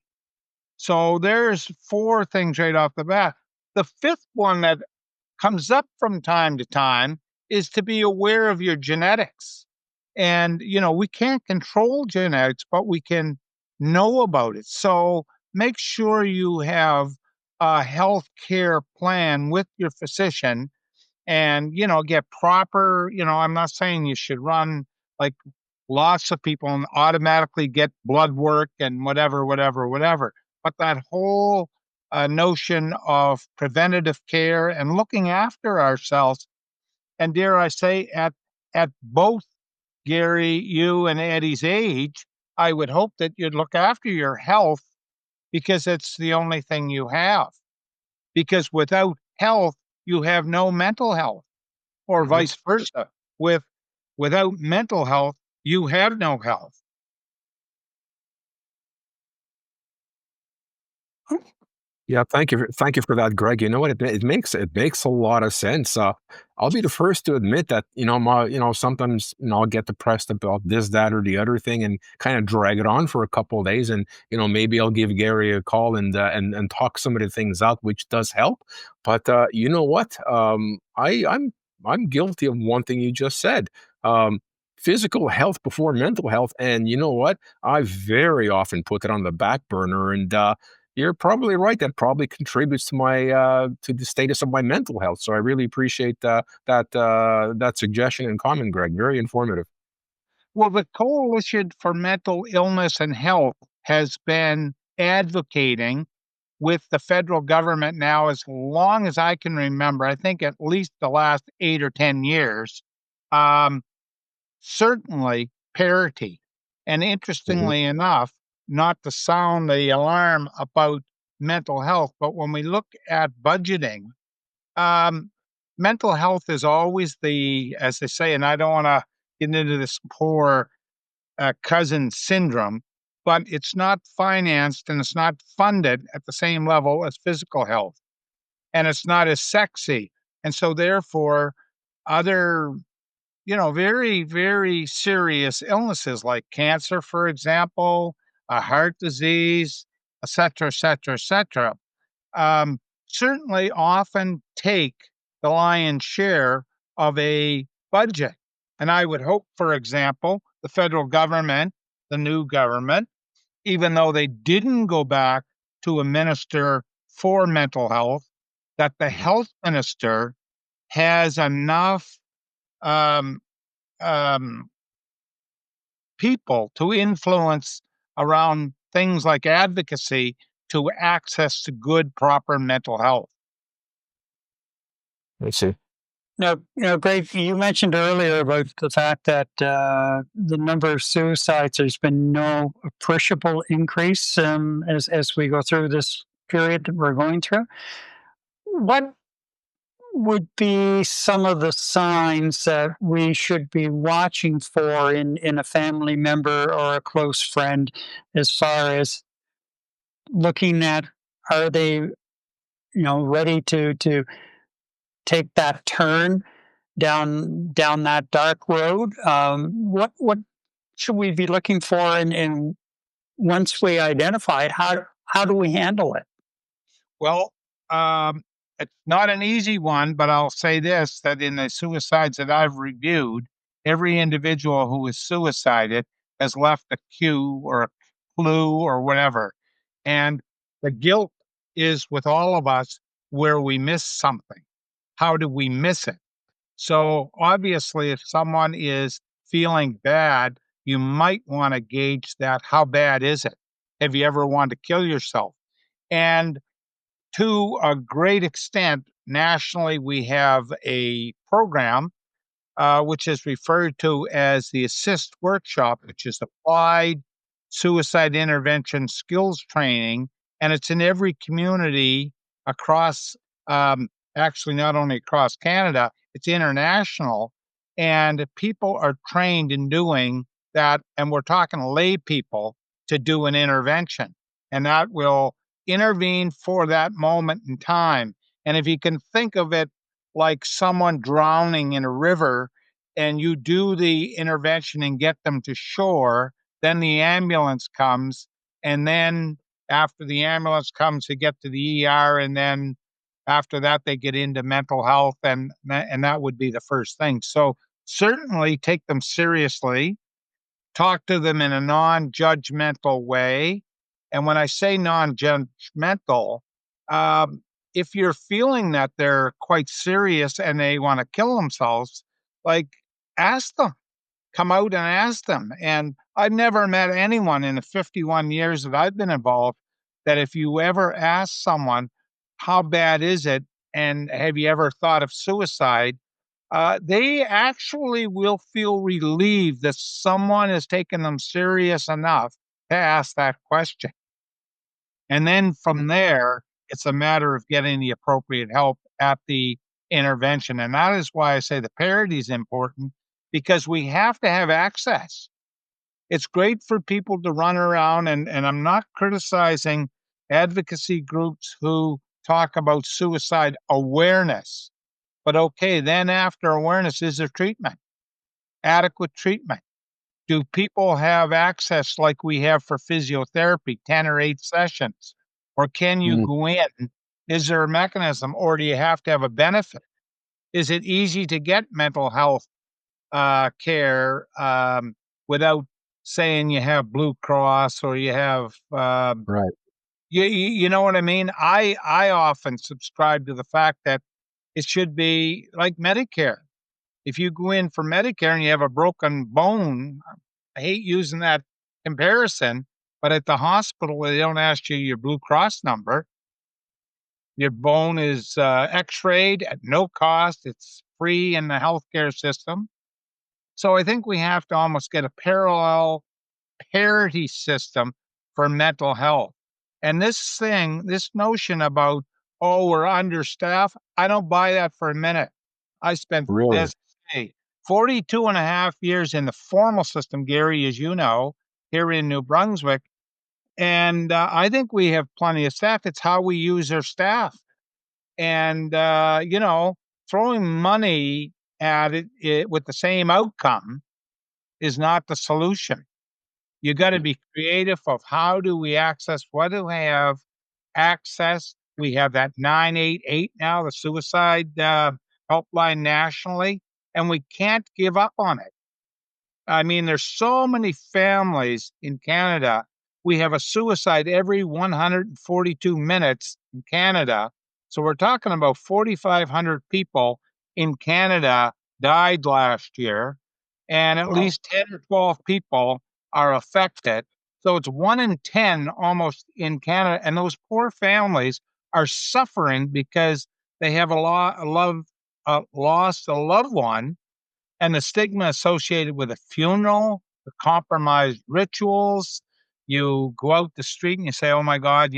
So there's 4 things right off the bat. The 5th one that comes up from time to time is to be aware of your genetics. And, we can't control genetics, but we can know about it. So make sure you have a health care plan with your physician and, get proper, I'm not saying you should run like lots of people and automatically get blood work and whatever, whatever, whatever. But that whole notion of preventative care and looking after ourselves, and dare I say, at both Gary, you and Eddie's age, I would hope that you'd look after your health because it's the only thing you have. Because without health, you have no mental health, or vice versa. Without mental health, you have no health. Yeah, thank you for that, Greg. You know what? It makes a lot of sense. I'll be the first to admit that sometimes I'll get depressed about this, that, or the other thing, and kind of drag it on for a couple of days, and maybe I'll give Gary a call and talk some of the things out, which does help. But you know what? I'm guilty of one thing you just said. Physical health before mental health, and you know what? I very often put it on the back burner, and you're probably right. That probably contributes to my to the status of my mental health. So I really appreciate that suggestion and comment, Greg. Very informative. Well, the Coalition for Mental Illness and Health has been advocating with the federal government now as long as I can remember. I think at least the last 8 or 10 years. Um, Certainly parity. And Mhm. interestingly enough, not to sound the alarm about mental health, but when we look at budgeting, um, mental health is always as they say, and I don't want to get into this poor cousin syndrome, but it's not financed and it's not funded at the same level as physical health, and it's not as sexy. And so, therefore, other very, very serious illnesses like cancer, for example, a heart disease, et cetera, et cetera, et cetera, um, certainly often take the lion's share of a budget. And I would hope, for example, the federal government, the new government, even though they didn't go back to a minister for mental health, that the health minister has enough um, um, people to influence around things like advocacy to access to good, proper mental health. I see. Now, Greg, you mentioned earlier about the fact that the number of suicides, there's been no appreciable increase as we go through this period that we're going through. What would be some of the signs that we should be watching for in a family member or a close friend as far as looking at, are they, ready to take that turn down that dark road? What should we be looking for? And once we identify it, how do we handle it? Well, it's not an easy one, but I'll say this, that in the suicides that I've reviewed, every individual who is suicided has left a cue or a clue or whatever. And the guilt is with all of us where we miss something. How do we miss it? So obviously, if someone is feeling bad, you might want to gauge that. How bad is it? Have you ever wanted to kill yourself? And to a great extent, nationally, we have a program which is referred to as the Assist Workshop, which is applied suicide intervention skills training, and it's in every community across, actually not only across Canada, it's international, and people are trained in doing that, and we're talking lay people to do an intervention, and that will intervene for that moment in time. And if you can think of it like someone drowning in a river, and you do the intervention and get them to shore, then the ambulance comes, and then after the ambulance comes, they get to the ER, and then after that, they get into mental health, and that would be the first thing. So certainly take them seriously, talk to them in a non-judgmental way. And when I say non-judgmental, um, if you're feeling that they're quite serious and they want to kill themselves, like, ask them, come out and ask them. And I've never met anyone in the 51 years that I've been involved that if you ever ask someone, how bad is it? And have you ever thought of suicide? They actually will feel relieved that someone has taken them serious enough to ask that question. And then from there, it's a matter of getting the appropriate help at the intervention. And that is why I say the parity is important, because we have to have access. It's great for people to run around, and I'm not criticizing advocacy groups who talk about suicide awareness. But okay, then after awareness, is there treatment? Adequate treatment? Do people have access like we have for physiotherapy, 10 or 8 sessions? Or can you Mm. go in? Is there a mechanism, or do you have to have a benefit? Is it easy to get mental health care without saying you have Blue Cross or you have, Right. you know what I mean? I often subscribe to the fact that it should be like Medicare. If you go in for Medicare and you have a broken bone, I hate using that comparison, but at the hospital, they don't ask you your Blue Cross number. Your bone is x-rayed at no cost. It's free in the healthcare system. So I think we have to almost get a parallel parity system for mental health. And this notion about, oh, we're understaffed, I don't buy that for a minute. I spent, Really? as I say, 42 and a half years in the formal system, Gary, as you know, here in New Brunswick. And I think we have plenty of staff. It's how we use our staff. And, throwing money at it with the same outcome is not the solution. You got to be creative of how do we access, what do we have access? We have that 988 now, the suicide helpline nationally, and we can't give up on it. I mean, there's so many families in Canada. We have a suicide every 142 minutes in Canada. So we're talking about 4,500 people in Canada died last year, and at least 10 or 12 people are affected. So it's 1 in 10 almost in Canada. And those poor families are suffering because they have lost a loved one, and the stigma associated with a funeral, the compromised rituals. You go out the street and you say, "Oh my God,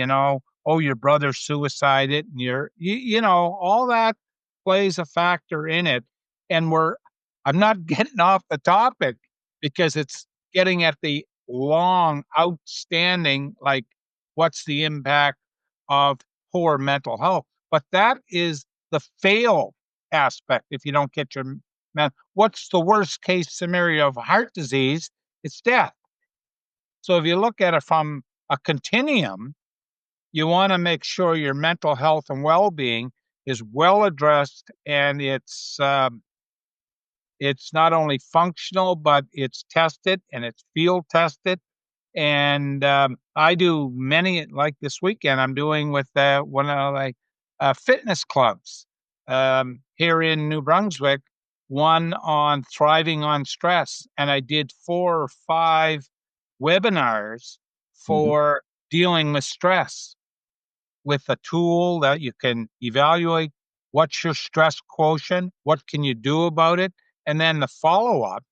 oh, your brother suicided," and all that plays a factor in it. And I'm not getting off the topic because it's getting at the long, outstanding, like, what's the impact of poor mental health? But that is the fail aspect. If you don't get your what's the worst case scenario of heart disease? It's death. So if you look at it from a continuum, you want to make sure your mental health and well-being is well addressed, and it's not only functional, but it's tested and it's field tested. And I do many, like this weekend, I'm doing with one of the fitness clubs here in New Brunswick, one on thriving on stress. And I did 4 or 5 webinars for dealing with stress with a tool that you can evaluate what's your stress quotient, what can you do about it, and then the follow up,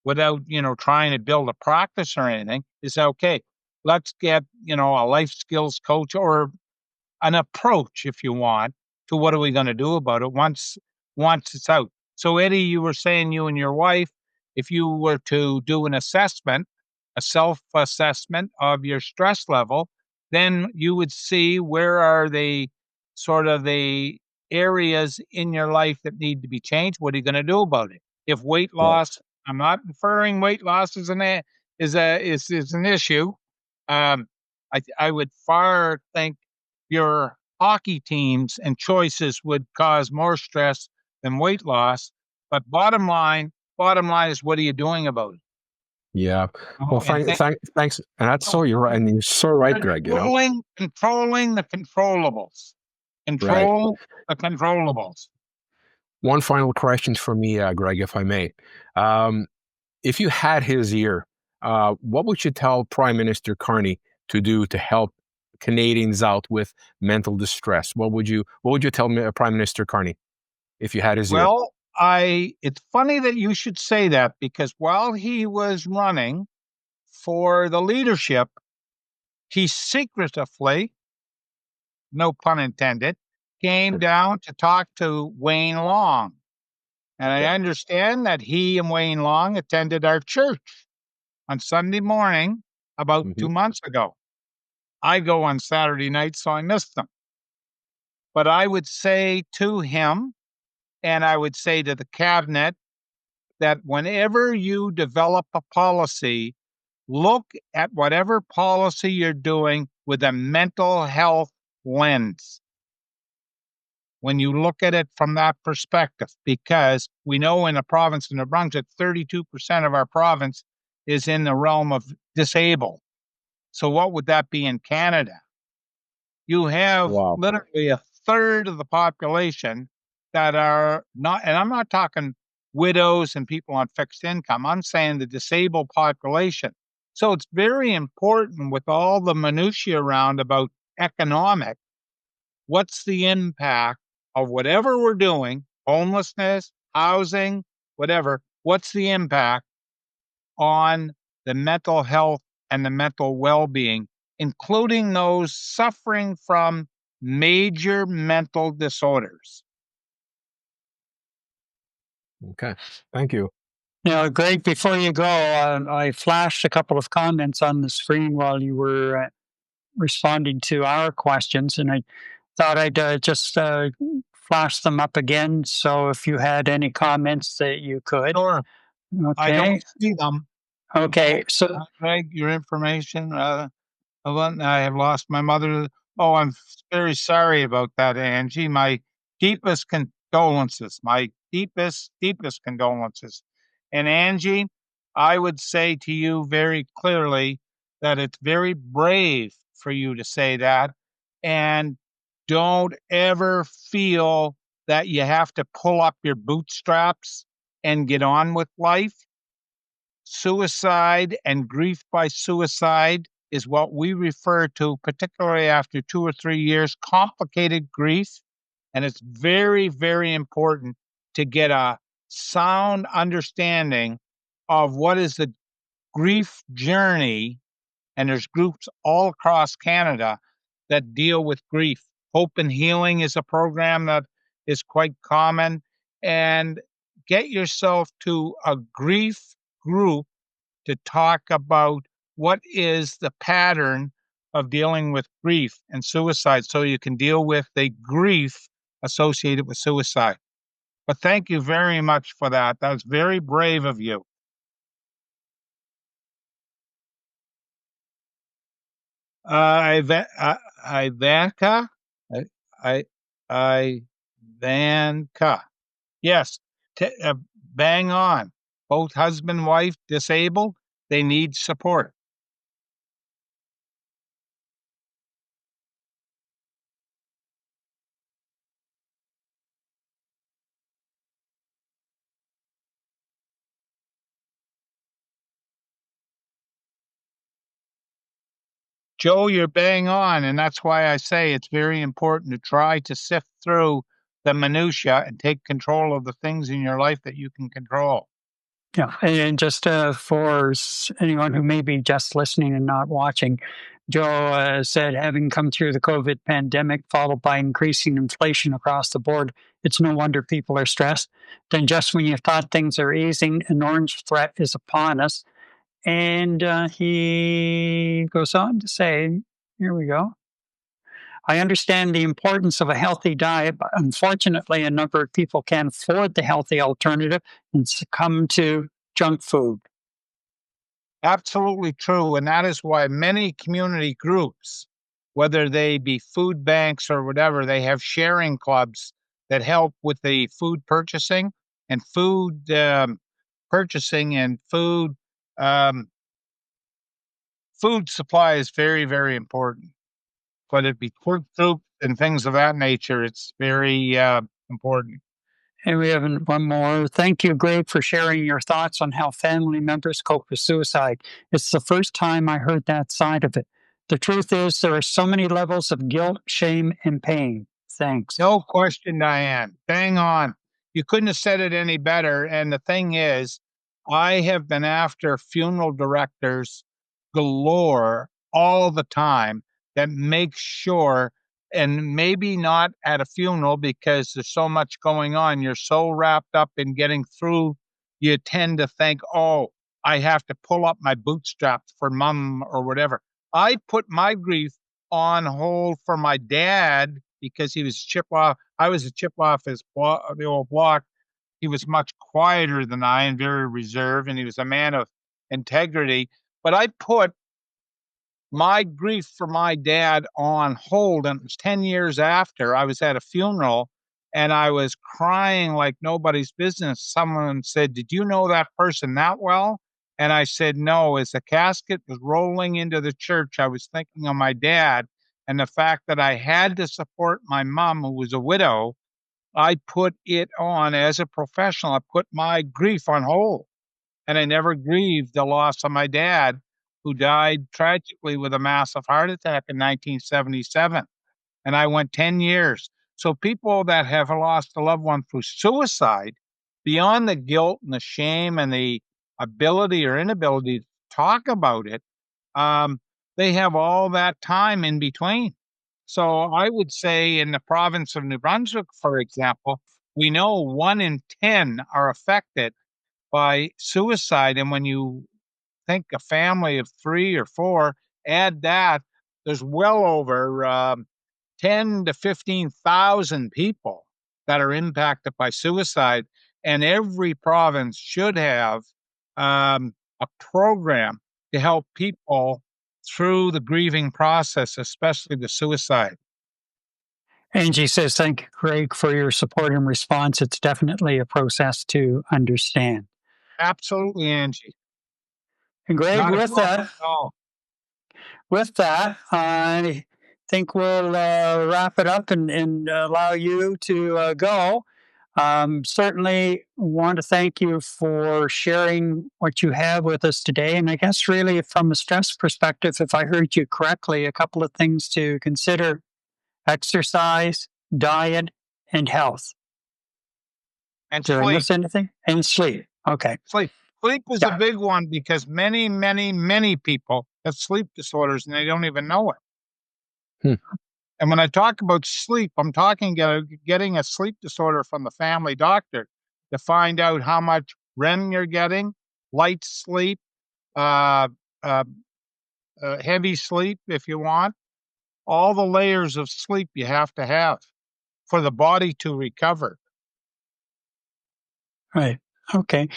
without, trying to build a practice or anything, is okay. Let's get, a life skills coach or an approach, if you want, to what are we going to do about it once it's out. So, Eddie, you were saying you and your wife, if you were to do an assessment, a self-assessment of your stress level, then you would see where are the sort of the areas in your life that need to be changed. What are you going to do about it? If weight Right. loss, I'm not referring weight loss as is an issue. I would far think your hockey teams and choices would cause more stress than weight loss. But bottom line is, what are you doing about it? Yeah. Well, And thanks. And that's so you're right. And you're so right, Greg. controlling the controllables. Right. Control the controllables. One final question for me, Greg, if I may. If you had his ear, what would you tell Prime Minister Carney to do to help Canadians out with mental distress? What would you tell Prime Minister Carney if you had his ear? Well, it's funny that you should say that, because while he was running for the leadership, he secretively, no pun intended, came down to talk to Wayne Long. And I understand that he and Wayne Long attended our church on Sunday morning about 2 months ago. I go on Saturday night, so I missed them. But I would say to him, and I would say to the cabinet, that whenever you develop a policy, look at whatever policy you're doing with a mental health lens. When you look at it from that perspective, because we know in the province of New Brunswick, 32% of our province is in the realm of disabled. So what would that be in Canada? You have literally a third of the population that are not, and I'm not talking widows and people on fixed income, I'm saying the disabled population. So it's very important, with all the minutiae around about economic, what's the impact of whatever we're doing, homelessness, housing, whatever, what's the impact on the mental health and the mental well-being, including those suffering from major mental disorders. Okay. Thank you. Greg, before you go, I flashed a couple of comments on the screen while you were responding to our questions, and I thought I'd just flash them up again. So if you had any comments that you could. Sure. I Okay. don't see them. Okay. So, Greg, your information. I have lost my mother. Oh, I'm very sorry about that, Angie. My deepest condolences. My deepest condolences. And Angie, I would say to you very clearly that it's very brave for you to say that. And don't ever feel that you have to pull up your bootstraps and get on with life. Suicide and grief by suicide is what we refer to, particularly after 2 or 3 years, complicated grief. And it's very, very important to get a sound understanding of what is the grief journey. And there's groups all across Canada that deal with grief. Hope and Healing is a program that is quite common. And get yourself to a grief group to talk about what is the pattern of dealing with grief and suicide, so you can deal with the grief associated with suicide. But thank you very much for that. That was very brave of you. Ivanka? Ivanka. Yes, bang on. Both husband and wife disabled. They need support. Joe, you're bang on, and that's why I say it's very important to try to sift through the minutia and take control of the things in your life that you can control. Yeah, and just for anyone who may be just listening and not watching, Joe said, having come through the COVID pandemic, followed by increasing inflation across the board, it's no wonder people are stressed. Then, just when you thought things are easing, an orange threat is upon us. And he goes on to say, here we go. I understand the importance of a healthy diet, but unfortunately, a number of people can't afford the healthy alternative and succumb to junk food. Absolutely true. And that is why many community groups, whether they be food banks or whatever, they have sharing clubs that help with the food purchasing and um, food supply is very, very important. Whether it be cooked soup and things of that nature, it's very important. And we have one more. Thank you, Greg, for sharing your thoughts on how family members cope with suicide. It's the first time I heard that side of it. The truth is, there are so many levels of guilt, shame, and pain. Thanks. No question, Diane. Bang on. You couldn't have said it any better. And the thing is, I have been after funeral directors galore all the time that make sure, and maybe not at a funeral because there's so much going on. You're so wrapped up in getting through, you tend to think, oh, I have to pull up my bootstraps for mom or whatever. I put my grief on hold for my dad because he was chip off. I was a chip off his the old block. He was much quieter than I and very reserved, and he was a man of integrity. But I put my grief for my dad on hold, and it was 10 years after I was at a funeral and I was crying like nobody's business. Someone said, "Did you know that person that well?" And I said, "No." As the casket was rolling into the church, I was thinking of my dad and the fact that I had to support my mom, who was a widow. I put it on as a professional. I put my grief on hold, and I never grieved the loss of my dad, who died tragically with a massive heart attack in 1977. And I went 10 years. So people that have lost a loved one through suicide, beyond the guilt and the shame and the ability or inability to talk about it, they have all that time in between. So I would say in the province of New Brunswick, for example, we know 1 in 10 are affected by suicide. And when you think a family of 3 or 4, add that, there's well over 10 to 15,000 people that are impacted by suicide. And every province should have a program to help people through the grieving process, especially the suicide. Angie says, thank you, Greg, for your support and response. It's definitely a process to understand. Absolutely, Angie. And Greg, Not a with problem that, at all. I think we'll wrap it up and allow you to go. Certainly want to thank you for sharing what you have with us today. And I guess really from a stress perspective, if I heard you correctly, a couple of things to consider: exercise, diet, and health. And Did I sleep. miss anything? And sleep. Okay. Sleep. Sleep is a big one because many, many, many people have sleep disorders and they don't even know it. And when I talk about sleep, I'm talking getting a sleep disorder from the family doctor to find out how much REM you're getting, light sleep, uh, uh, heavy sleep if you want, all the layers of sleep you have to have for the body to recover. Right. Okay.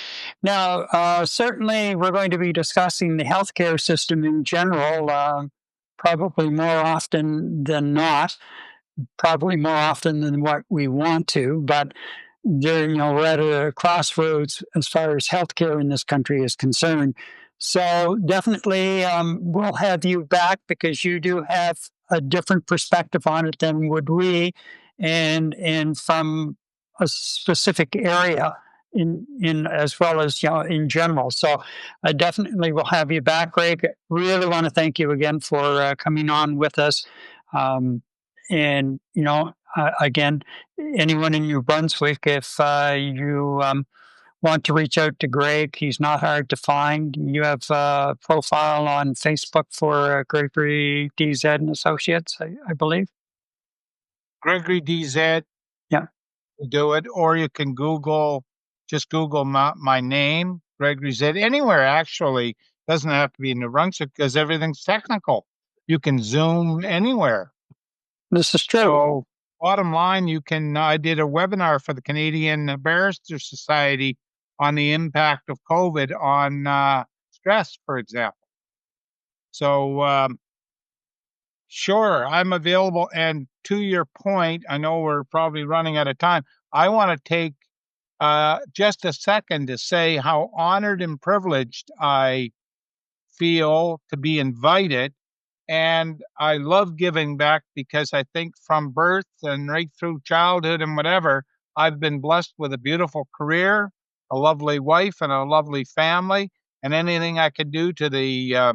Now, certainly we're going to be discussing the healthcare system in general, probably more often than not, probably more often than what we want to, but we're at a crossroads as far as healthcare in this country is concerned. So definitely we'll have you back because you do have a different perspective on it than would we, and from a specific area in as well as in general. So I definitely will have you back, Greg. Really want to thank you again for coming on with us. And again, anyone in New Brunswick, if you want to reach out to Greg, he's not hard to find. You have a profile on Facebook for Gregory DZ and Associates, I believe. Gregory DZ. Yeah. Do it, or you can just Google my name, Gregory Z. Anywhere, actually. Doesn't have to be in New Brunswick because everything's technical. You can Zoom anywhere. This is true. So, bottom line, I did a webinar for the Canadian Barrister Society on the impact of COVID on stress, for example. So, sure, I'm available. And to your point, I know we're probably running out of time. I want to take just a second to say how honored and privileged I feel to be invited. And I love giving back because I think from birth and right through childhood and whatever, I've been blessed with a beautiful career, a lovely wife, and a lovely family. And anything I could do to the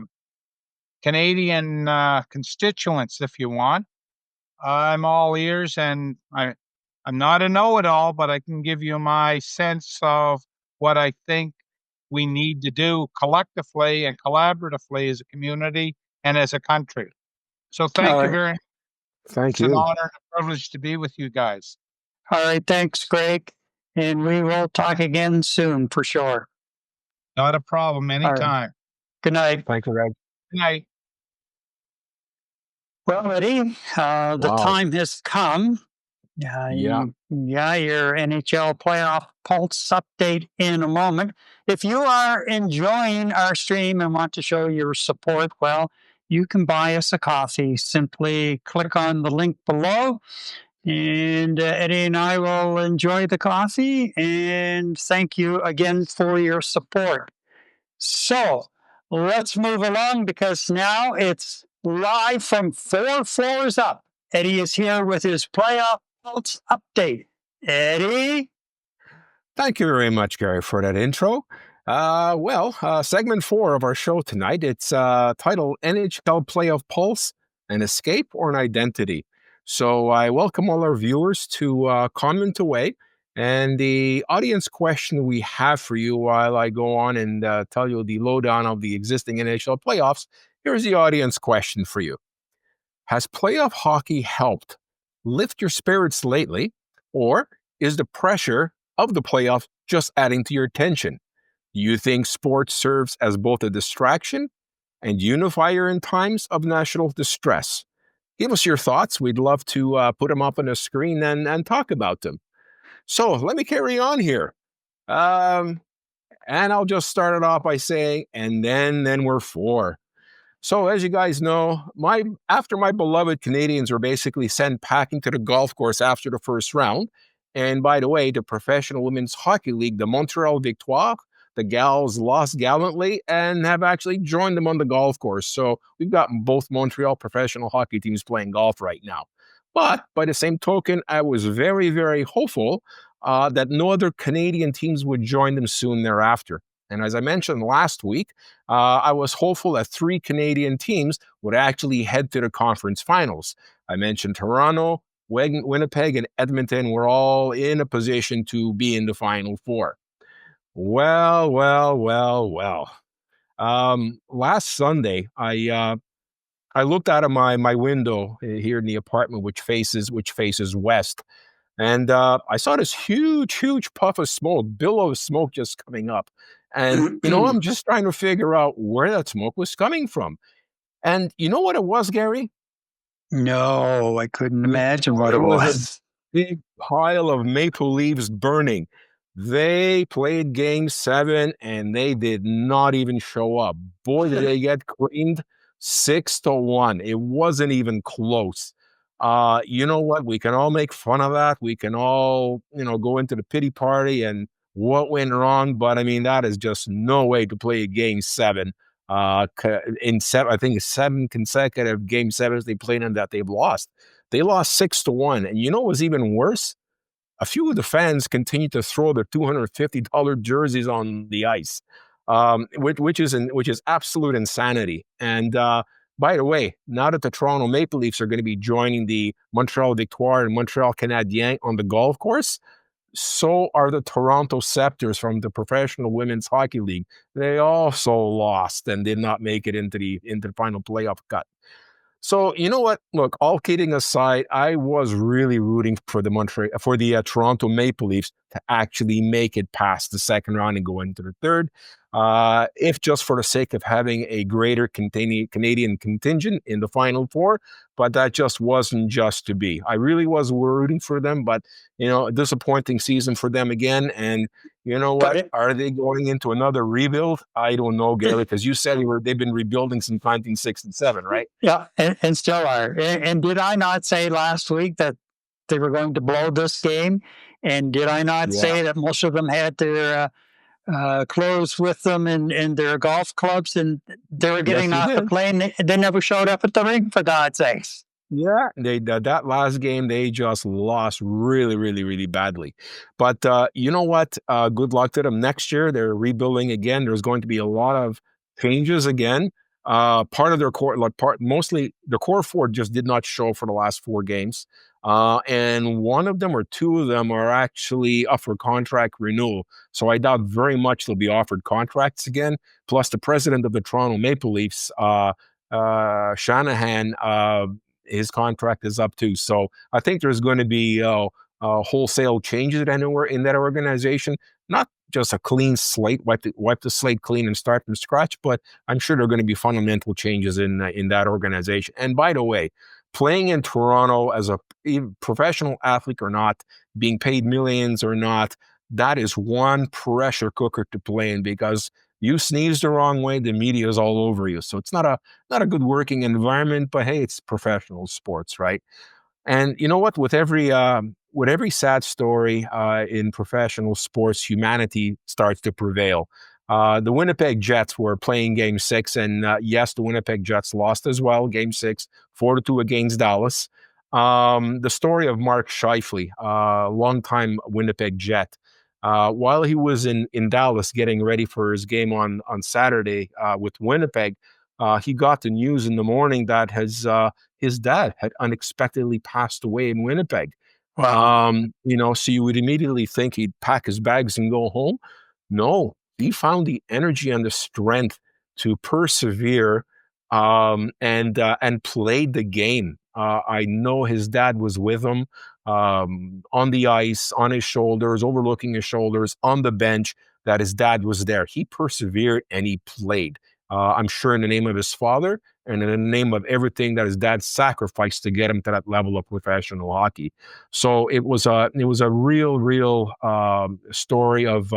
Canadian constituents, if you want, I'm all ears. And I'm not a know-it-all, but I can give you my sense of what I think we need to do collectively and collaboratively as a community and as a country. So thank you very much. Thank It's an you. honor and a privilege to be with you guys. All right. Thanks, Greg. And we will talk again soon for sure. Not a problem. Anytime. Good night. Thank you, Greg. Good night. Well, Eddie, the Wow. time has come. Yeah. Your NHL playoff pulse update in a moment. If you are enjoying our stream and want to show your support, well, you can buy us a coffee. Simply click on the link below, and Eddie and I will enjoy the coffee. And thank you again for your support. So let's move along because now it's live from 4 floors up. Eddie is here with his playoff pulse update. Eddie? Thank you very much, Gary, for that intro. Segment 4 of our show tonight, it's titled NHL Playoff Pulse, an Escape or an Identity. So I welcome all our viewers to comment away. And the audience question we have for you while I go on and tell you the lowdown of the existing NHL playoffs, here's the audience question for you. Has playoff hockey helped lift your spirits lately, or is the pressure of the playoff just adding to your tension? Do you think sports serves as both a distraction and unifier in times of national distress? Give us your thoughts. We'd love to put them up on the screen and talk about them. So let me carry on here. And I'll just start it off by saying, and then we're 4. So as you guys know, after my beloved Canadians were basically sent packing to the golf course after the first round, and by the way, the Professional Women's Hockey League, the Montreal Victoire, the gals lost gallantly and have actually joined them on the golf course. So we've got both Montreal professional hockey teams playing golf right now. But by the same token, I was very, very hopeful that no other Canadian teams would join them soon thereafter. And as I mentioned last week, I was hopeful that 3 Canadian teams would actually head to the conference finals. I mentioned Toronto, Winnipeg, and Edmonton were all in a position to be in the Final 4. Well. Last Sunday, I looked out of my window here in the apartment, which faces west, and I saw this huge puff of smoke, billow of smoke just coming up. And, I'm just trying to figure out where that smoke was coming from. And you know what it was, Gary? No, I couldn't imagine what it was. Big pile of maple leaves burning. They played game 7 and they did not even show up. Boy, did they get creamed 6-1. It wasn't even close. You know what? We can all make fun of that. We can all, go into the pity party and what went wrong. But I mean, that is just no way to play a game 7. I think 7 consecutive game 7s they played in that they've lost. They lost 6-1. And you know what was even worse? A few of the fans continued to throw their $250 jerseys on the ice, which is absolute insanity. And by the way, now that the Toronto Maple Leafs are going to be joining the Montreal Victoire and Montreal Canadiens on the golf course, so are the Toronto Scepters from the Professional Women's Hockey League. They also lost and did not make it into the final playoff cut. So you know what? Look, all kidding aside, I was really rooting for the Toronto Maple Leafs to actually make it past the second round and go into the third, if just for the sake of having a greater Canadian contingent in the Final Four. But that just wasn't just to be. I really was rooting for them, but a disappointing season for them again. And you know what? Are they going into another rebuild? I don't know, Gary, because you said they've been rebuilding since 1967, right? Yeah, and still are. And did I not say last week that they were going to blow this game? And did I not say that most of them had their clothes with them and their golf clubs, and they were getting off the plane? They never showed up at the ring, for God's sakes. Yeah, that last game, they just lost really, really, really badly. But you know what? Good luck to them. Next year, they're rebuilding again. There's going to be a lot of changes again. Part of their core, mostly their core four just did not show for the last 4 games. And one of them or 2 of them are actually up for contract renewal. So I doubt very much they'll be offered contracts again. Plus, the president of the Toronto Maple Leafs, Shanahan, his contract is up too. So I think there's going to be wholesale changes anywhere in that organization. Not just a clean slate, wipe the slate clean and start from scratch, but I'm sure there are going to be fundamental changes in that organization. And by the way, playing in Toronto as a professional athlete or not, being paid millions or not, that is one pressure cooker to play in, because you sneeze the wrong way, the media is all over you. So it's not a good working environment, but hey, it's professional sports, right? And you know what? With every sad story in professional sports, humanity starts to prevail. The Winnipeg Jets were playing Game 6, and yes, the Winnipeg Jets lost as well, Game 6, 4-2 against Dallas. The story of Mark Scheifele, longtime Winnipeg Jet, while he was in Dallas getting ready for his game on Saturday with Winnipeg, he got the news in the morning that his dad had unexpectedly passed away in Winnipeg. Wow. So you would immediately think he'd pack his bags and go home. No, he found the energy and the strength to persevere, and played the game. I know his dad was with him on the ice, on his shoulders, overlooking his shoulders, on the bench, that his dad was there. He persevered and he played. I'm sure in the name of his father and in the name of everything that his dad sacrificed to get him to that level of professional hockey. So it was a real story of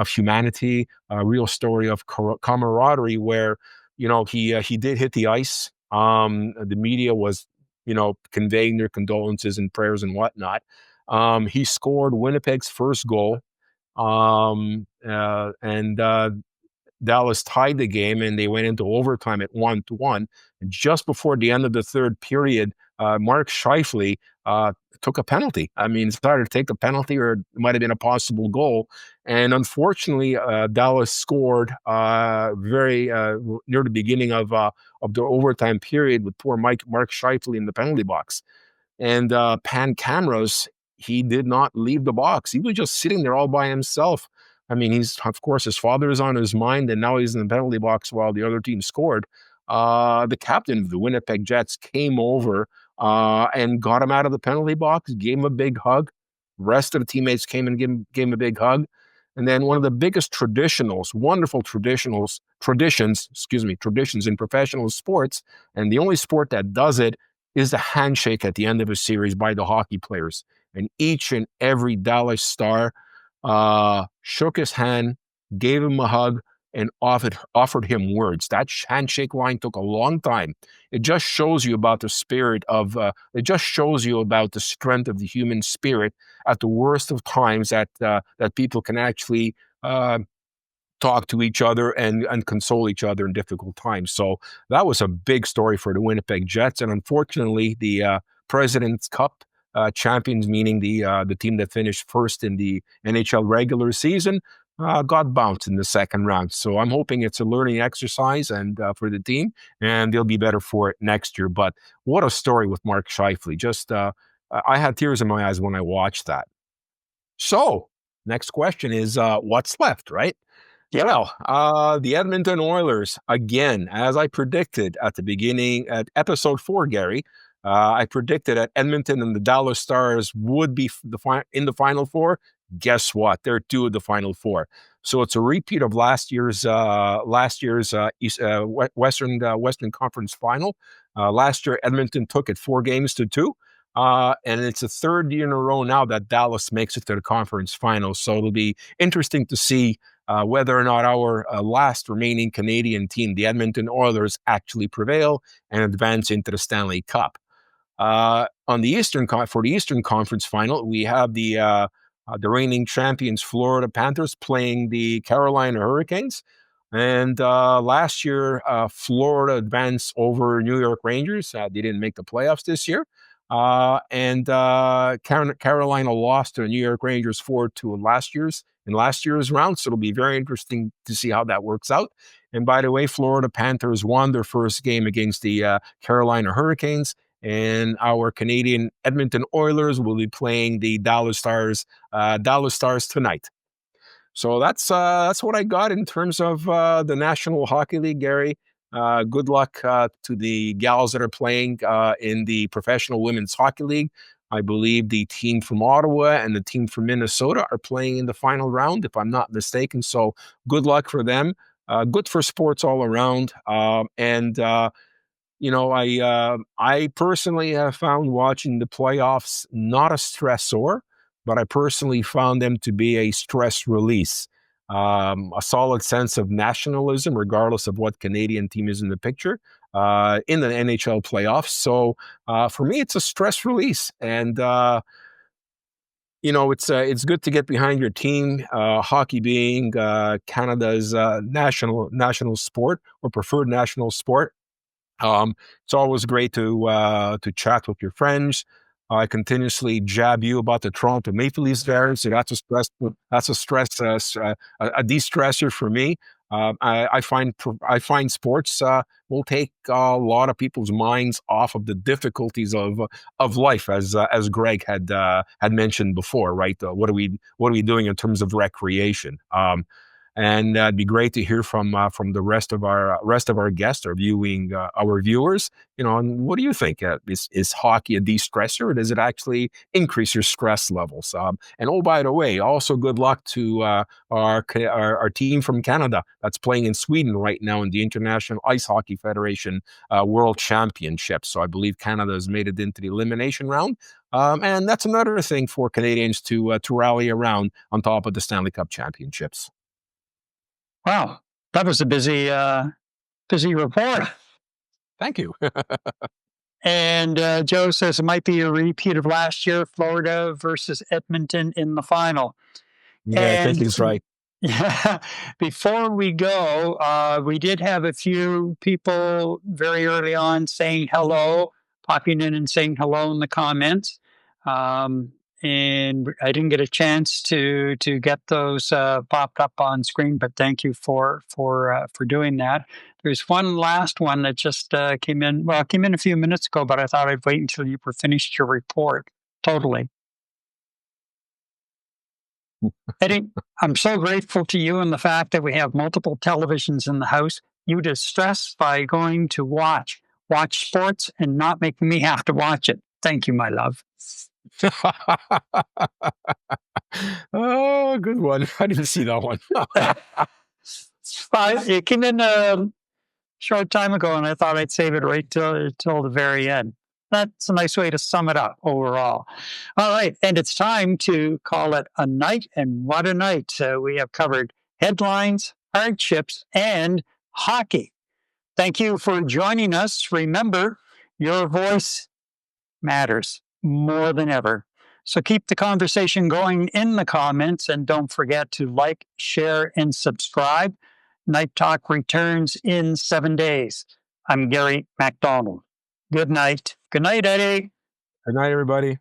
humanity, a real story of camaraderie, where he did hit the ice. The media was conveying their condolences and prayers and whatnot. He scored Winnipeg's first goal, and Dallas tied the game, and they went into overtime at 1-1. And just before the end of the third period, Mark Scheifele took a penalty. I mean, it's either to take a penalty or it might have been a possible goal. And unfortunately, Dallas scored very near the beginning of the overtime period with poor Mark Scheifele in the penalty box. And pan cameras, he did not leave the box. He was just sitting there all by himself. I mean, of course, his father is on his mind, and now he's in the penalty box while the other team scored. The captain of the Winnipeg Jets came over and got him out of the penalty box, gave him a big hug. Rest of the teammates came and gave him a big hug. And then one of the biggest wonderful traditions in professional sports, and the only sport that does it, is the handshake at the end of a series by the hockey players. And each and every Dallas Star shook his hand, gave him a hug, and offered him words. That handshake line took a long time. It just shows you about the spirit of, it just shows you about the strength of the human spirit at the worst of times, that people can actually talk to each other and console each other in difficult times. So that was a big story for the Winnipeg Jets. And unfortunately, the President's Cup champions, meaning the team that finished first in the NHL regular season, got bounced in the second round. So I'm hoping it's a learning exercise and for the team, and they'll be better for it next year. But what a story with Mark Scheifele. Just I had tears in my eyes when I watched that. So, next question is what's left, right? Yeah. Well, the Edmonton Oilers, again, as I predicted at the beginning, at episode 4, Gary, I predicted that Edmonton and the Dallas Stars would be in the Final Four. Guess what? They're 2 of the Final Four. So it's a repeat of last year's Western Conference Final. Last year, Edmonton took it 4-2. And it's the 3rd year in a row now that Dallas makes it to the conference finals. So it'll be interesting to see whether or not our last remaining Canadian team, the Edmonton Oilers, actually prevail and advance into the Stanley Cup. For the Eastern Conference Final, we have the reigning champions Florida Panthers playing the Carolina Hurricanes. And last year, Florida advanced over New York Rangers. They didn't make the playoffs this year. And Carolina lost to the New York Rangers 4-2 in last year's round. So it'll be very interesting to see how that works out. And by the way, Florida Panthers won their first game against the Carolina Hurricanes. And our Canadian Edmonton Oilers will be playing the Dallas Stars tonight. So that's what I got in terms of the National Hockey League, Gary. Good luck to the gals that are playing in the Professional Women's Hockey League. I believe the team from Ottawa and the team from Minnesota are playing in the final round, if I'm not mistaken. So good luck for them. Good for sports all around. I personally have found watching the playoffs not a stressor, but I personally found them to be a stress release. A solid sense of nationalism, regardless of what Canadian team is in the picture, in the NHL playoffs. So for me, it's a stress release. And, it's good to get behind your team, hockey being Canada's national sport or preferred national sport. It's always great to chat with your friends. I continuously jab you about the Toronto Maple Leafs there, so that's a de-stressor for me. I find sports will take a lot of people's minds off of the difficulties of life, as Greg had mentioned before, right? What are we doing in terms of recreation? And it'd be great to hear from the rest of our guests, our viewers. And what do you think? Is hockey a de-stressor, or does it actually increase your stress levels? And oh, by the way, also good luck to our team from Canada that's playing in Sweden right now in the International Ice Hockey Federation World Championship. So I believe Canada has made it into the elimination round. And that's another thing for Canadians to rally around on top of the Stanley Cup championships. Wow, that was a busy report. Thank you. And Joe says it might be a repeat of last year, Florida versus Edmonton in the final. Yeah, I think he's right. Yeah. Before we go, we did have a few people very early on saying hello, popping in and saying hello in the comments. And I didn't get a chance to get those popped up on screen, but thank you for doing that. There's one last one that just came in. Well, it came in a few minutes ago, but I thought I'd wait until you were finished your report. Totally. Eddie, I'm so grateful to you and the fact that we have multiple televisions in the house. You distress by going to watch sports and not making me have to watch it. Thank you, my love. Oh, good one. I didn't see that one. It came in a short time ago, and I thought I'd save it right till the very end. That's a nice way to sum it up overall. All right, and it's time to call it a night, and what a night. We have covered headlines, hardships, and hockey. Thank you for joining us. Remember, your voice matters more than ever. So keep the conversation going in the comments, and don't forget to like, share, and subscribe. Night Talk returns in 7 days. I'm Gary MacDonald. Good night. Good night, Eddie. Good night, everybody.